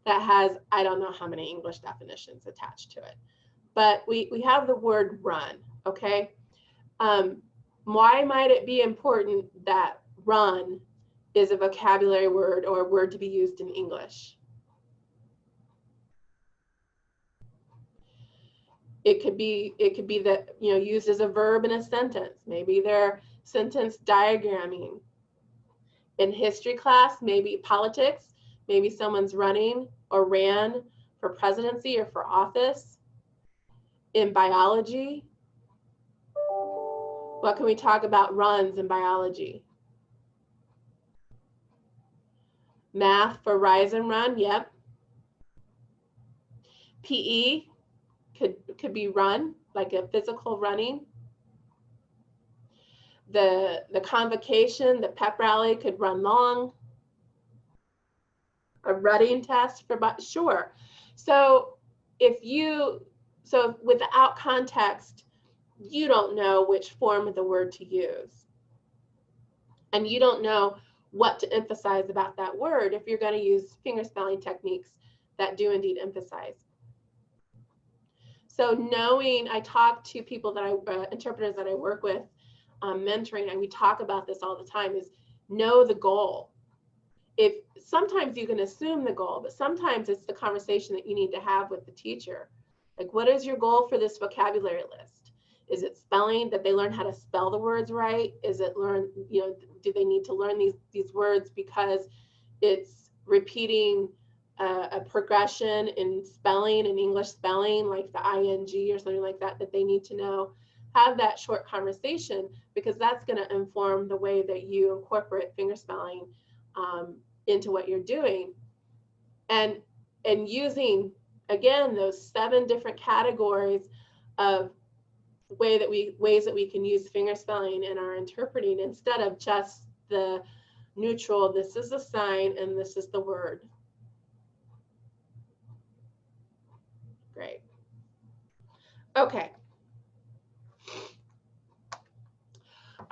that has, I don't know how many English definitions attached to it, but we have the word run, okay? Why might it be important that run is a vocabulary word or a word to be used in English? It could be that, you know, used as a verb in a sentence. Maybe they're sentence diagramming. In history class, maybe politics, maybe someone's running or ran for presidency or for office. In biology, what can we talk about runs in biology? Math for rise and run, yep. PE could be run, like a physical running. The convocation, the pep rally could run long. A running test for, sure. So without context, you don't know which form of the word to use. And you don't know what to emphasize about that word if you're going to use finger spelling techniques that do indeed emphasize. So knowing, I talk to people that interpreters that I work with, mentoring, and we talk about this all the time, is know the goal. If sometimes you can assume the goal, but sometimes it's the conversation that you need to have with the teacher. Like, what is your goal for this vocabulary list? Is it spelling, that they learn how to spell the words right? Is it learn, you know, do they need to learn these words because it's repeating a progression in spelling, in English spelling, like the ing or something like that, that they need to know? Have that short conversation, because that's going to inform the way that you incorporate finger spelling into what you're doing. And using, again, those 7 different categories of ways that we can use fingerspelling in our interpreting instead of just the neutral, this is the sign and this is the word. Great. Okay.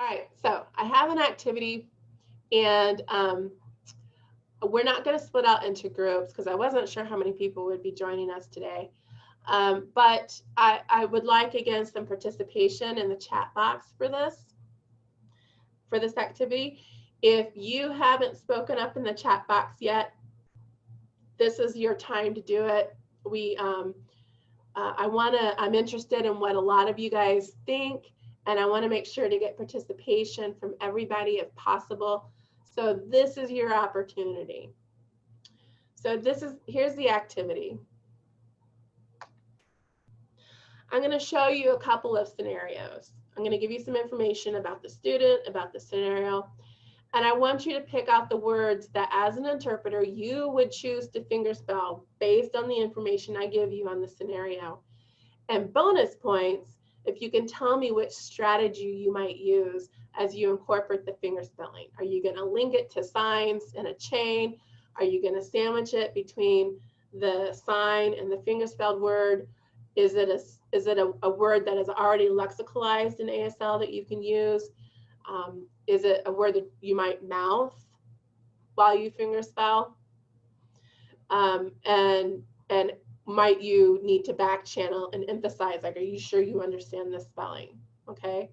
All right, so I have an activity, and we're not going to split out into groups because I wasn't sure how many people would be joining us today. But I would like, again, some participation in the chat box for this activity. If you haven't spoken up in the chat box yet, this is your time to do it. I'm interested in what a lot of you guys think, and I want to make sure to get participation from everybody if possible. So this is your opportunity. So here's the activity. I'm going to show you a couple of scenarios. I'm going to give you some information about the student, about the scenario, and I want you to pick out the words that as an interpreter you would choose to fingerspell based on the information I give you on the scenario. And bonus points if you can tell me which strategy you might use as you incorporate the fingerspelling. Are you going to link it to signs in a chain? Are you going to sandwich it between the sign and the fingerspelled word? Is it a word that is already lexicalized in ASL that you can use? Is it a word that you might mouth while you fingerspell? And might you need to back channel and emphasize, like, are you sure you understand this spelling? Okay.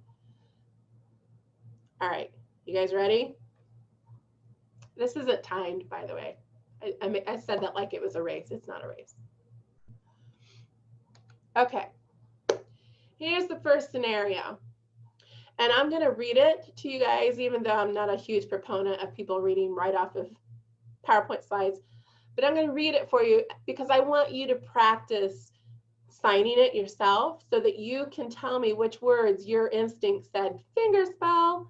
All right, you guys ready? This isn't timed, by the way. I said that like it was a race. It's not a race. Okay, here's the first scenario. And I'm going to read it to you guys, even though I'm not a huge proponent of people reading right off of PowerPoint slides. But I'm going to read it for you because I want you to practice signing it yourself so that you can tell me which words your instinct said fingerspell,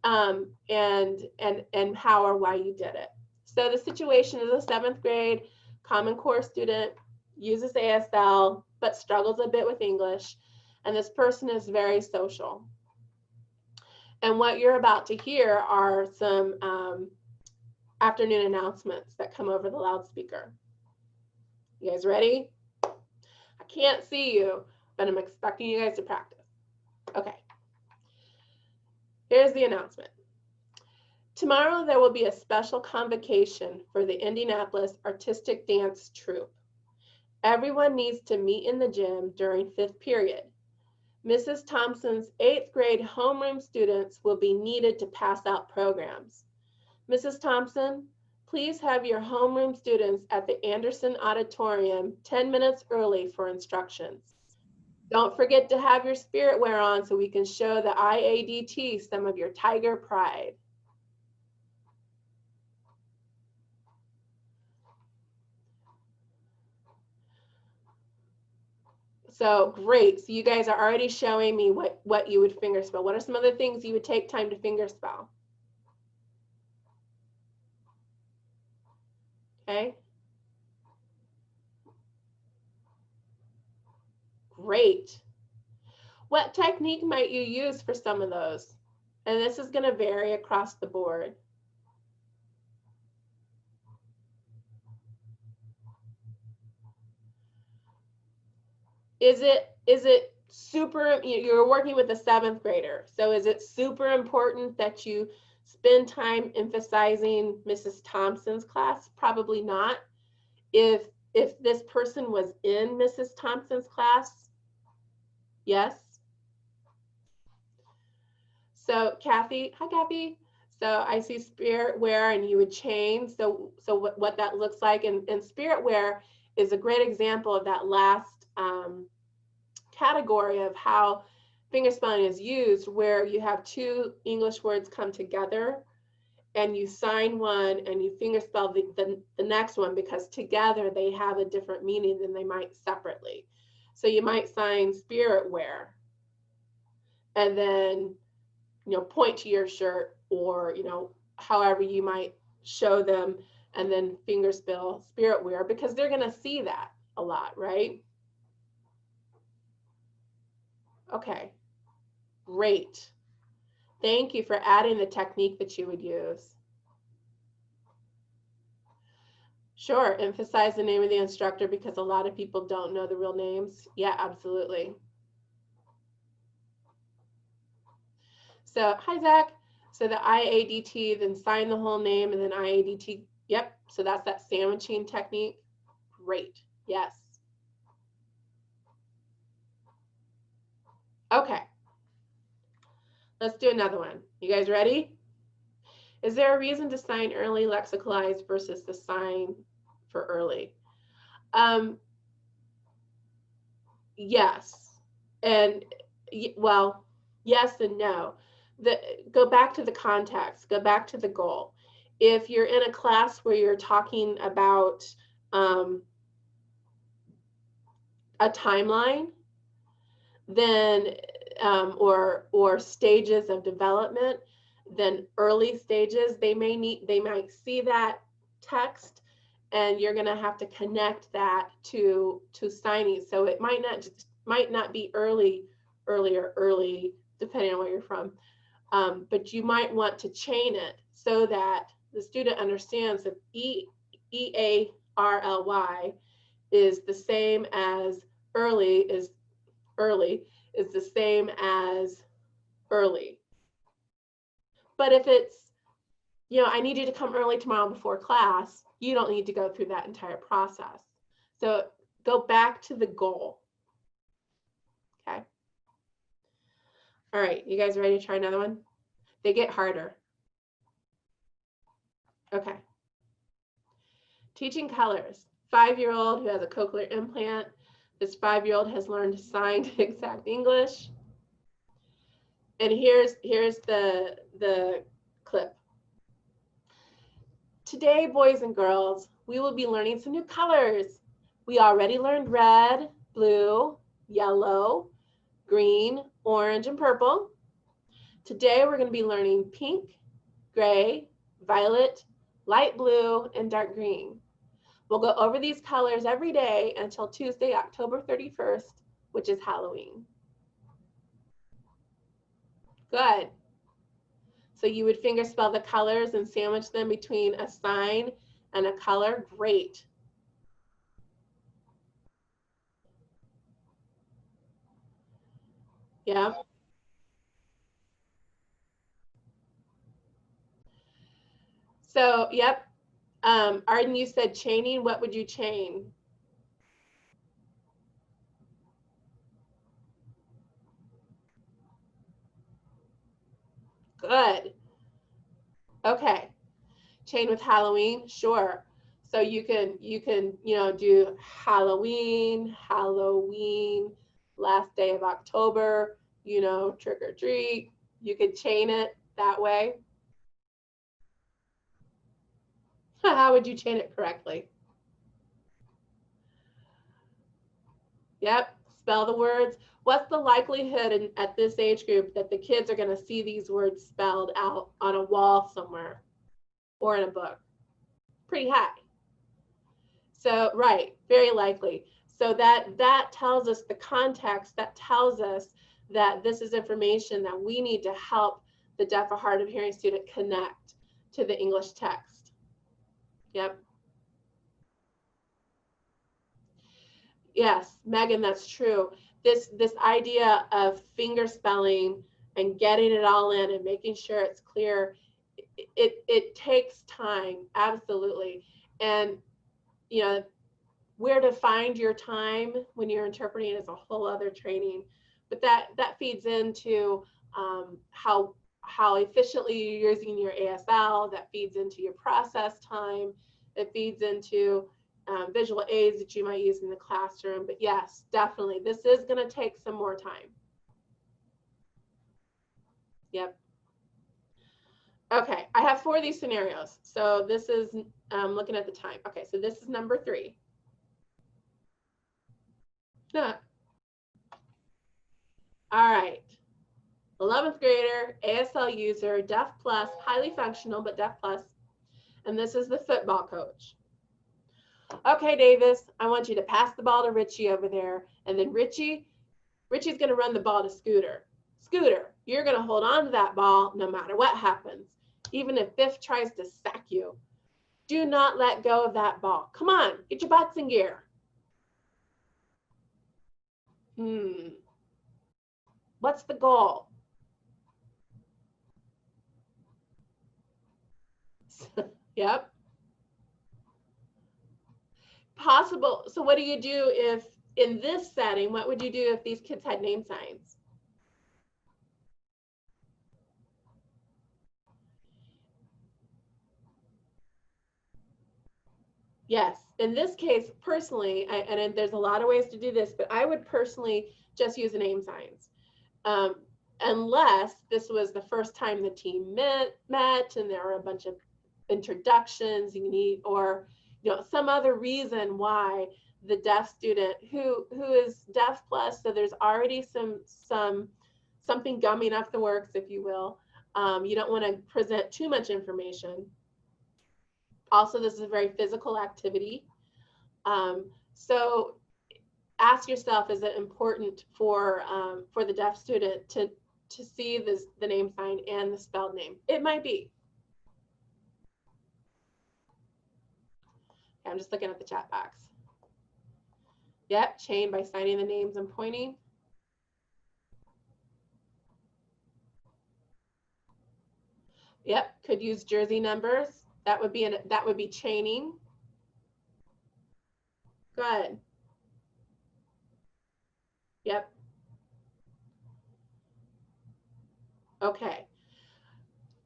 and how or why you did it. So the situation is a 7th grade Common Core student, uses ASL, but struggles a bit with English. And this person is very social. And what you're about to hear are some afternoon announcements that come over the loudspeaker. You guys ready? I can't see you, but I'm expecting you guys to practice. Okay. Here's the announcement. Tomorrow there will be a special convocation for the Indianapolis Artistic Dance Troupe. Everyone needs to meet in the gym during 5th period. Mrs. Thompson's 8th grade homeroom students will be needed to pass out programs. Mrs. Thompson, please have your homeroom students at the Anderson Auditorium 10 minutes early for instructions. Don't forget to have your spirit wear on so we can show the IADT some of your tiger pride. So great, so you guys are already showing me what you would fingerspell. What are some other things you would take time to fingerspell? Okay. Great. What technique might you use for some of those? And this is going to vary across the board. Is it super, you're working with a 7th grader, so is it super important that you spend time emphasizing Mrs. Thompson's class? Probably not. If this person was in Mrs. Thompson's class, yes. So Kathy, hi Kathy. So I see spirit wear and you would chain. So what that looks like, and spirit wear is a great example of that last category of how fingerspelling is used, where you have 2 English words come together and you sign one and you fingerspell the next one because together they have a different meaning than they might separately. So you might sign spirit wear and then point to your shirt, or however you might show them, and then fingerspell spirit wear because they're going to see that a lot, right? Okay, Great. Thank you for adding the technique that you would use. Sure, emphasize the name of the instructor because a lot of people don't know the real names. Yeah, absolutely. So, hi, Zach. So the IADT, then sign the whole name, and then IADT. Yep, so that's that sandwiching technique. Great, yes. Okay, let's do another one. You guys ready? Is there a reason to sign early lexicalized versus the sign for early? Yes, and well, yes and no. Go back to the context, go back to the goal. If you're in a class where you're talking about a timeline, then or stages of development, then early stages, they might see that text and you're going to have to connect that to signing. So it might not be early, depending on where you're from. But you might want to chain it so that the student understands that EARLY is the same as early is the same as early. But if it's, I need you to come early tomorrow before class, you don't need to go through that entire process. So go back to the goal. Okay. All right, you guys ready to try another one? They get harder. Okay. Teaching colors. 5-year-old who has a cochlear implant. This 5-year-old has learned to sign to exact English. And here's the clip. Today, boys and girls, we will be learning some new colors. We already learned red, blue, yellow, green, orange, and purple. Today, we're going to be learning pink, gray, violet, light blue, and dark green. We'll go over these colors every day until Tuesday, October 31st, which is Halloween. Good. So you would fingerspell the colors and sandwich them between a sign and a color. Great. Yeah. So, yep. Arden, you said chaining. What would you chain? Good. Okay. Chain with Halloween, sure. So you can do Halloween, last day of October, trick or treat. You could chain it that way. How would you chain it correctly? Yep, spell the words. What's the likelihood at this age group that the kids are going to see these words spelled out on a wall somewhere or in a book? Pretty high. So, right, very likely. So that tells us the context, that tells us that this is information that we need to help the deaf or hard of hearing student connect to the English text. Yep. Yes, Megan, that's true. This idea of finger spelling and getting it all in and making sure it's clear, it takes time, absolutely. And where to find your time when you're interpreting is a whole other training, but that feeds into how efficiently you're using your ASL. That feeds into your process time. It feeds into visual aids that you might use in the classroom. But yes, definitely, this is going to take some more time. Yep. Okay, I have 4 of these scenarios. So this is looking at the time. Okay, so this is number 3. All right. 11th grader, ASL user, deaf plus, highly functional, but deaf plus. And this is the football coach. Okay, Davis, I want you to pass the ball to Richie over there. And then Richie's going to run the ball to Scooter. Scooter, you're going to hold on to that ball no matter what happens. Even if Biff tries to sack you, do not let go of that ball. Come on, get your butts in gear. What's the goal? Yep. Possible. So what do you do if, in this setting, what would you do if these kids had name signs? Yes, in this case, personally, and there's a lot of ways to do this, but I would personally just use the name signs. Unless this was the first time the team met and there were a bunch of introductions you need, or some other reason why the deaf student who is deaf plus, so there's already something gumming up the works, if you will. You don't want to present too much information. Also, this is a very physical activity. So ask yourself, is it important for the deaf student to see the name sign and the spelled name? It might be. I'm just looking at the chat box. Yep, chain by signing the names and pointing. Yep, could use jersey numbers. That would be chaining. Good. Yep. Okay.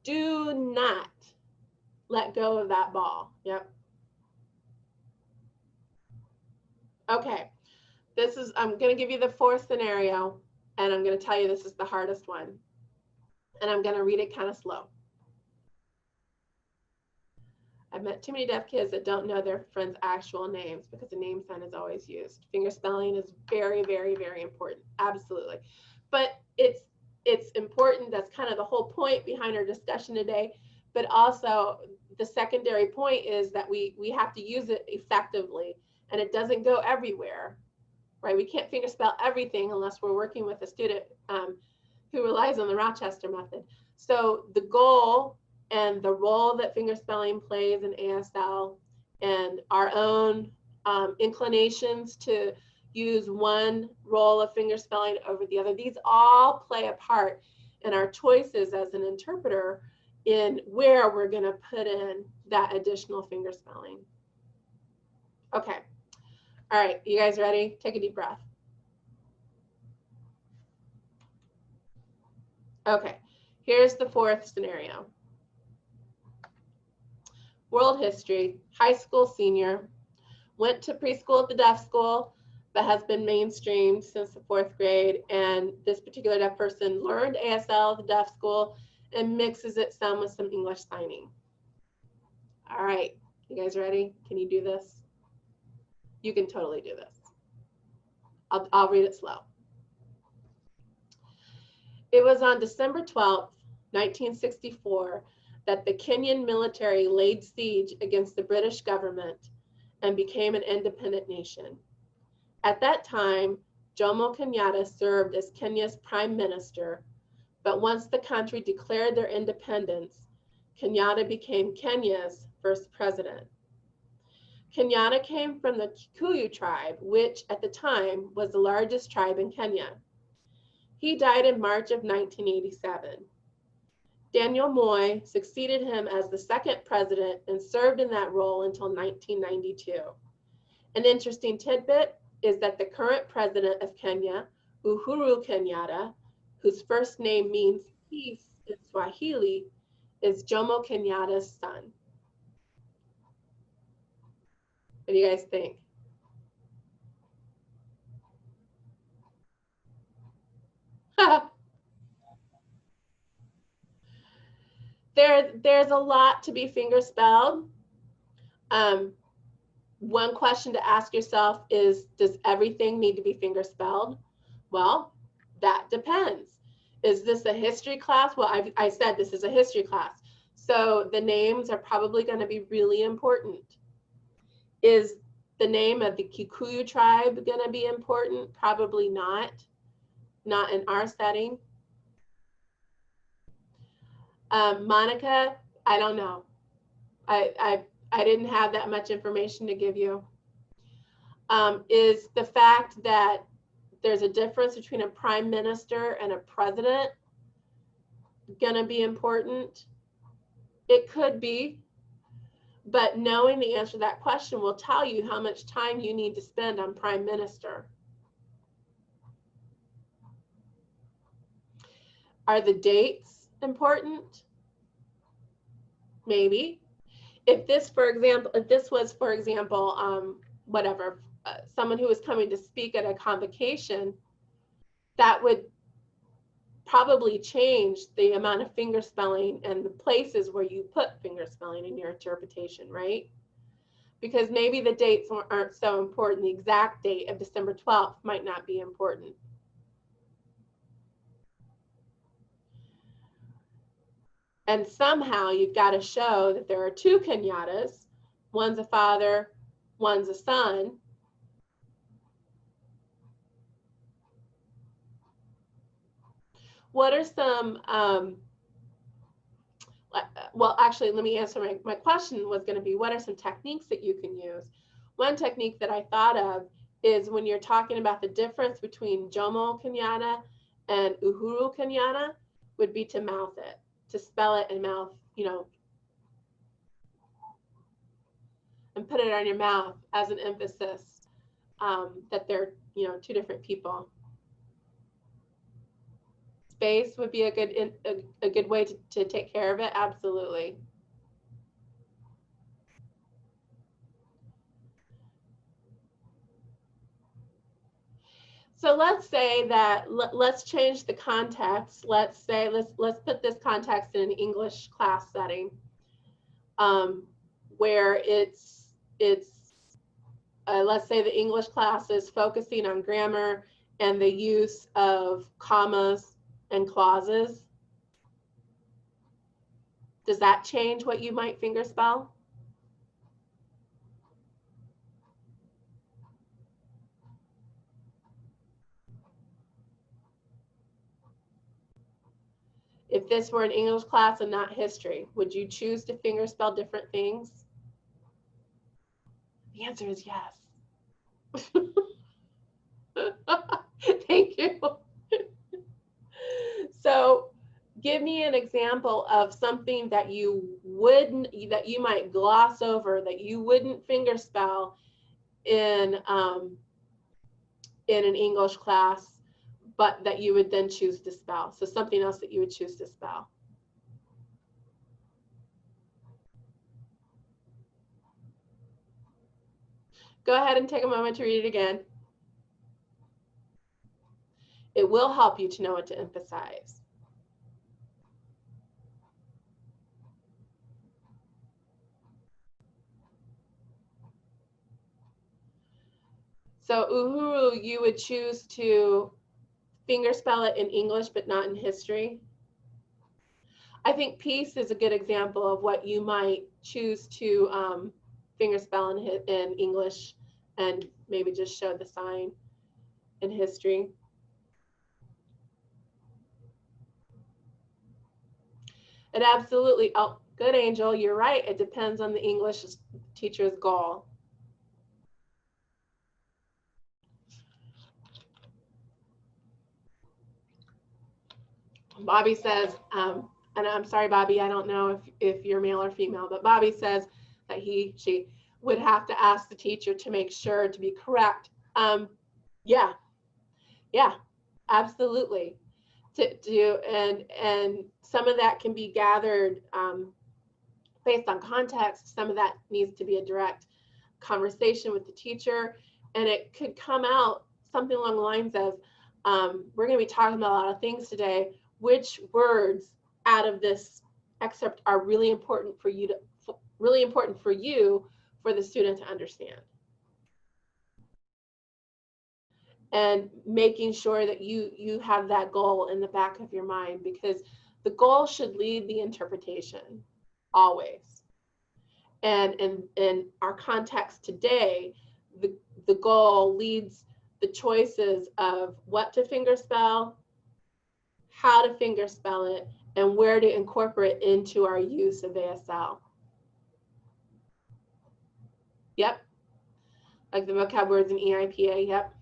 Do not let go of that ball. Yep. Okay. I'm going to give you the fourth scenario, and I'm going to tell you this is the hardest one. And I'm going to read it kind of slow. I've met too many deaf kids that don't know their friends' actual names because the name sign is always used. Fingerspelling is very, very, very important. Absolutely. But it's important. That's kind of the whole point behind our discussion today. But also the secondary point is that we have to use it effectively, and it doesn't go everywhere, right? We can't fingerspell everything unless we're working with a student who relies on the Rochester method. So the goal and the role that fingerspelling plays in ASL, and our own inclinations to use one role of fingerspelling over the other, these all play a part in our choices as an interpreter in where we're going to put in that additional fingerspelling. Okay. All right, you guys ready? Take a deep breath. Okay, here's the fourth scenario. World history, high school senior, went to preschool at the deaf school, but has been mainstreamed since the 4th grade. And this particular deaf person learned ASL at the deaf school and mixes it some with some English signing. All right, you guys ready? Can you do this? You can totally do this. I'll read it slow. It was on December 12th, 1964, that the Kenyan military laid siege against the British government and became an independent nation. At that time, Jomo Kenyatta served as Kenya's prime minister, but once the country declared their independence, Kenyatta became Kenya's first president. Kenyatta came from the Kikuyu tribe, which at the time was the largest tribe in Kenya. He died in March of 1987. Daniel Moi succeeded him as the second president and served in that role until 1992. An interesting tidbit is that the current president of Kenya, Uhuru Kenyatta, whose first name means peace in Swahili, is Jomo Kenyatta's son. What do you guys think? There's a lot to be fingerspelled. One question to ask yourself is, does everything need to be fingerspelled? Well, that depends. Is this a history class? Well, I said this is a history class. So the names are probably going to be really important. Is the name of the Kikuyu tribe going to be important? Probably not. Not in our setting. Monica, I don't know. I didn't have that much information to give you. Is the fact that there's a difference between a prime minister and a president gonna be important? It could be, but knowing the answer to that question will tell you how much time you need to spend on prime minister. Are the dates important? Maybe. If this, for example, if this was, for example, whatever, someone who was coming to speak at a convocation, that would probably change the amount of fingerspelling and the places where you put fingerspelling in your interpretation, right? Because maybe the dates aren't so important. The exact date of December 12th might not be important. And somehow you've got to show that there are two Kenyatas, one's a father, one's a son. What are some, well, actually, let me answer my question was going to be, what are some techniques that you can use? One technique that I thought of is when you're talking about the difference between Jomo Kenyatta and Uhuru Kenyatta would be to mouth it, to spell it and mouth, you know, and put it on your mouth as an emphasis that they're, you know, two different people. Space would be a good way to take care of it. Absolutely. So let's say that let's change the context. Let's say let's put this context in an English class setting, where it's let's say the English class is focusing on grammar and the use of commas and clauses. Does that change what you might fingerspell? If this were an English class and not history, would you choose to fingerspell different things? The answer is yes. Thank you. So give me an example of something that you might gloss over, that you wouldn't fingerspell in an English class, but that you would then choose to spell. So something else that you would choose to spell. Go ahead and take a moment to read it again. It will help you to know what to emphasize. So Uhuru, you would choose to fingerspell it in English, but not in history. I think peace is a good example of what you might choose to fingerspell in English and maybe just show the sign in history. It absolutely, oh, good, Angel, you're right. It depends on the English teacher's goal. Bobby says, and I'm sorry, Bobby, I don't know if you're male or female, but Bobby says that she would have to ask the teacher to make sure to be correct. Yeah, absolutely. And some of that can be gathered based on context. Some of that needs to be a direct conversation with the teacher, and it could come out something along the lines of, we're going to be talking about a lot of things today. Which words out of this excerpt are really important for you for the student to understand? And making sure that you have that goal in the back of your mind, because the goal should lead the interpretation always. And in our context today, the goal leads the choices of what to fingerspell, how to fingerspell it, and where to incorporate into our use of ASL. Yep, like the vocab words in EIPA, yep.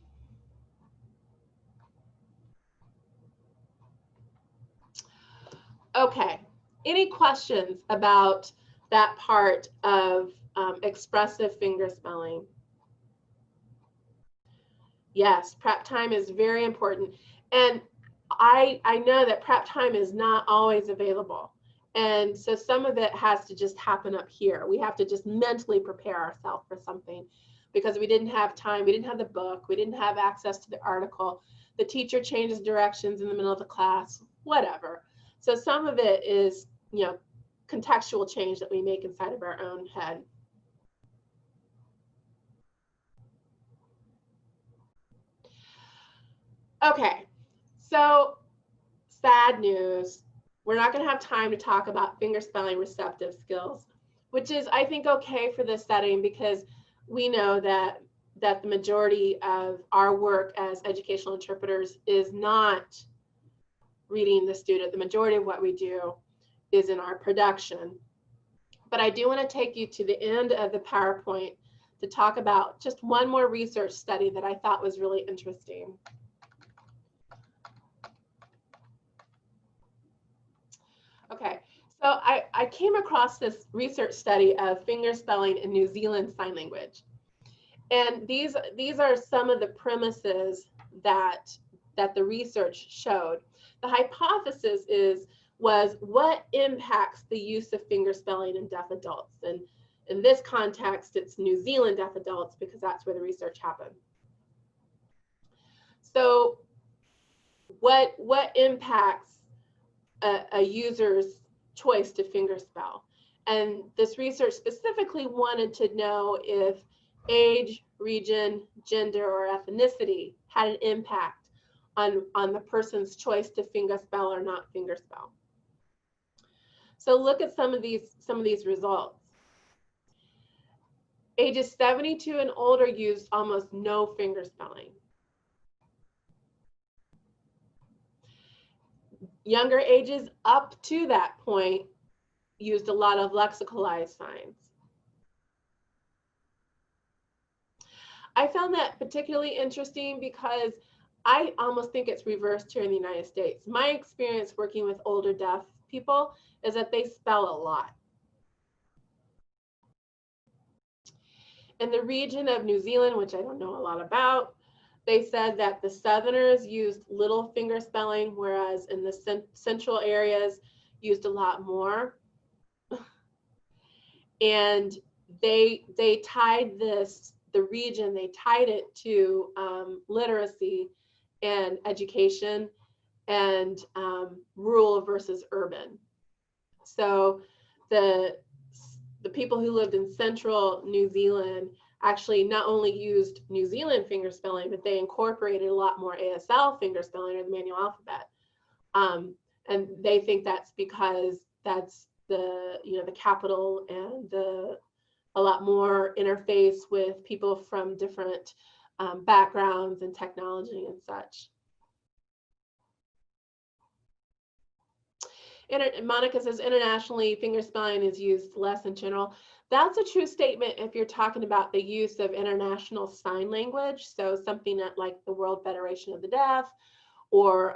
Okay, any questions about that part of expressive fingerspelling? Yes, prep time is very important. And I know that prep time is not always available. And so some of it has to just happen up here. We have to just mentally prepare ourselves for something because we didn't have time, we didn't have the book, we didn't have access to the article. The teacher changes directions in the middle of the class, whatever. So some of it is, you know, contextual change that we make inside of our own head. Okay, so sad news. We're not going to have time to talk about fingerspelling receptive skills, which is, I think, okay for this setting because we know that the majority of our work as educational interpreters is not reading the student. The majority of what we do is in our production. But I do want to take you to the end of the PowerPoint to talk about just one more research study that I thought was really interesting. Okay, so I came across this research study of fingerspelling in New Zealand Sign Language. And these are some of the premises that the research showed. The hypothesis was what impacts the use of fingerspelling in deaf adults. And in this context, it's New Zealand deaf adults because that's where the research happened. So what impacts a user's choice to fingerspell? And this research specifically wanted to know if age, region, gender, or ethnicity had an impact on the person's choice to fingerspell or not fingerspell. So look at some of these results. Ages 72 and older used almost no fingerspelling. Younger ages up to that point used a lot of lexicalized signs. I found that particularly interesting because I almost think it's reversed here in the United States. My experience working with older deaf people is that they spell a lot. In the region of New Zealand, which I don't know a lot about, they said that the Southerners used little fingerspelling, whereas in the central areas used a lot more. And they tied the region, they tied it to literacy and education and rural versus urban. So the people who lived in central New Zealand actually not only used New Zealand fingerspelling, but they incorporated a lot more ASL fingerspelling or the manual alphabet. And they think that's because that's the capital and a lot more interface with people from different backgrounds and technology and such. Monica says internationally fingerspelling is used less in general. That's a true statement if you're talking about the use of international sign language. So something like the World Federation of the Deaf or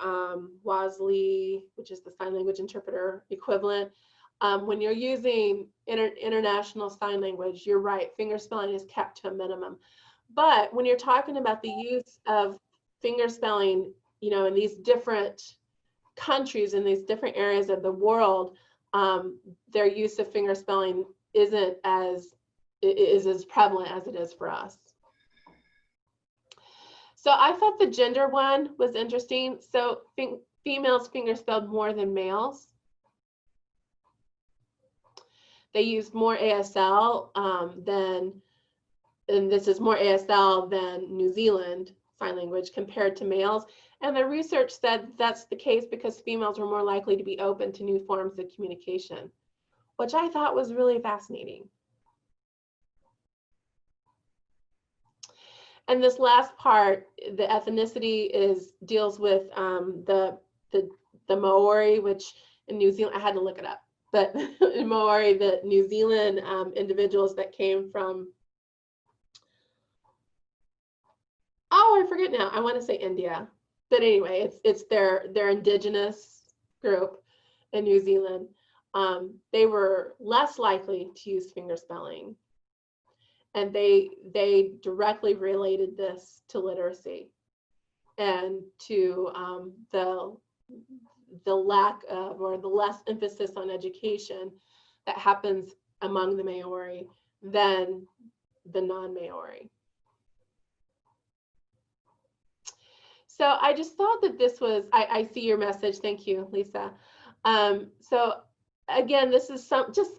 WASLI, which is the sign language interpreter equivalent. When you're using international sign language, you're right, fingerspelling is kept to a minimum. But when you're talking about the use of fingerspelling, in these different countries, in these different areas of the world, their use of fingerspelling isn't as prevalent as it is for us. So I thought the gender one was interesting. So females fingerspelled more than males. They used more ASL and this is more ASL than New Zealand Sign Language compared to males. And the research said that's the case because females were more likely to be open to new forms of communication, which I thought was really fascinating. And this last part, the ethnicity deals with the Maori, which in New Zealand. I had to look it up, but in Maori, the New Zealand individuals that came from, oh, I forget now. I want to say India, but anyway, it's their indigenous group in New Zealand. They were less likely to use fingerspelling, and they directly related this to literacy and to the lack of, or the less emphasis on education that happens among the Maori than the non-Maori. So I just thought that this was, I see your message. Thank you, Lisa. So again, this is just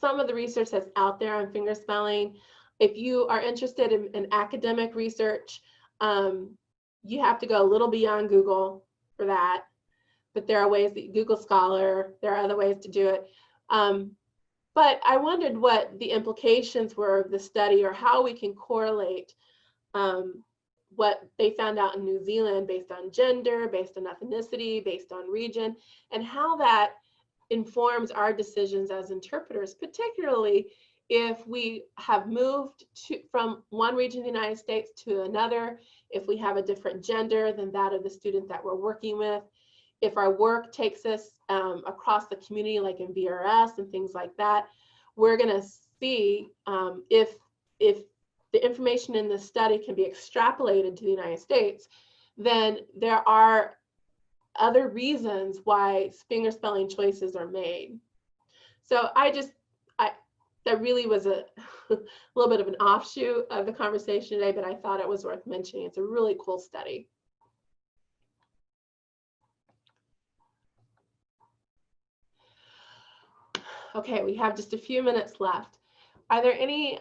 some of the research that's out there on fingerspelling. If you are interested in academic research, you have to go a little beyond Google for that. But there are ways that Google Scholar, there are other ways to do it. But I wondered what the implications were of the study, or how we can correlate what they found out in New Zealand based on gender, based on ethnicity, based on region, and how that informs our decisions as interpreters, particularly if we have moved from one region of the United States to another, if we have a different gender than that of the student that we're working with, if our work takes us across the community, like in VRS and things like that, we're going to see if the information in this study can be extrapolated to the United States, then there are other reasons why fingerspelling choices are made. So that really was a little bit of an offshoot of the conversation today, but I thought it was worth mentioning. It's a really cool study. Okay, we have just a few minutes left. Are there any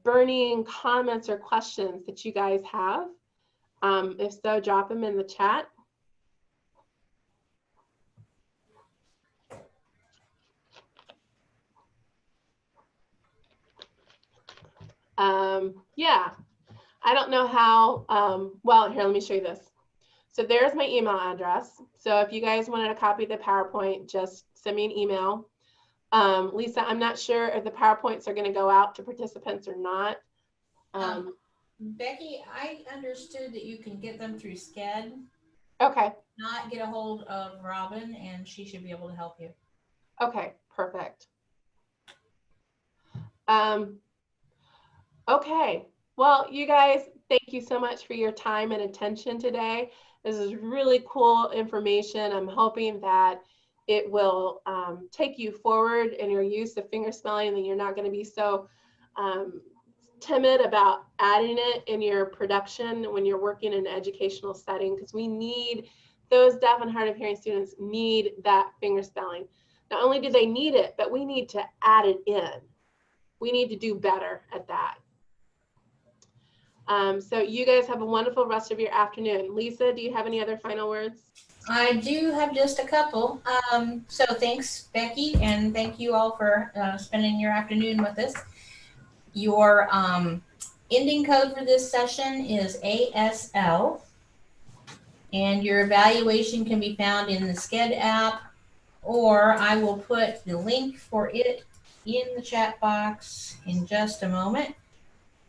burning comments or questions that you guys have? If so, drop them in the chat. Yeah, I don't know how, well, here, let me show you this. So there's my email address. So if you guys wanted a copy of the PowerPoint, just send me an email. Lisa, I'm not sure if the PowerPoints are going to go out to participants or not. Becky, I understood that you can get them through SCED. Okay. Not get a hold of Robin, and she should be able to help you. Okay, perfect. Okay, well, you guys, thank you so much for your time and attention today. This is really cool information. I'm hoping that it will take you forward in your use of fingerspelling, and you're not going to be so timid about adding it in your production when you're working in an educational setting, because we need, those deaf and hard of hearing students need that fingerspelling. Not only do they need it, but we need to add it in. We need to do better at that. So you guys have a wonderful rest of your afternoon. Lisa, do you have any other final words? I do have just a couple. So thanks, Becky, and thank you all for spending your afternoon with us. Your ending code for this session is ASL, and your evaluation can be found in the SCED app, or I will put the link for it in the chat box in just a moment.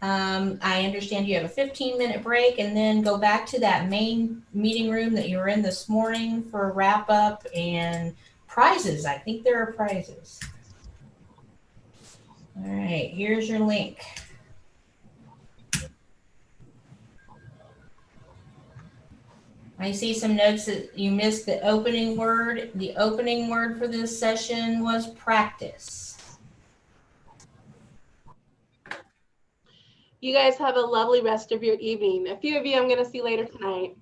I understand you have a 15-minute break, and then go back to that main meeting room that you were in this morning for a wrap up and prizes. I think there are prizes. All right, here's your link. I see some notes that you missed the opening word. The opening word for this session was practice. You guys have a lovely rest of your evening. A few of you I'm going to see later tonight.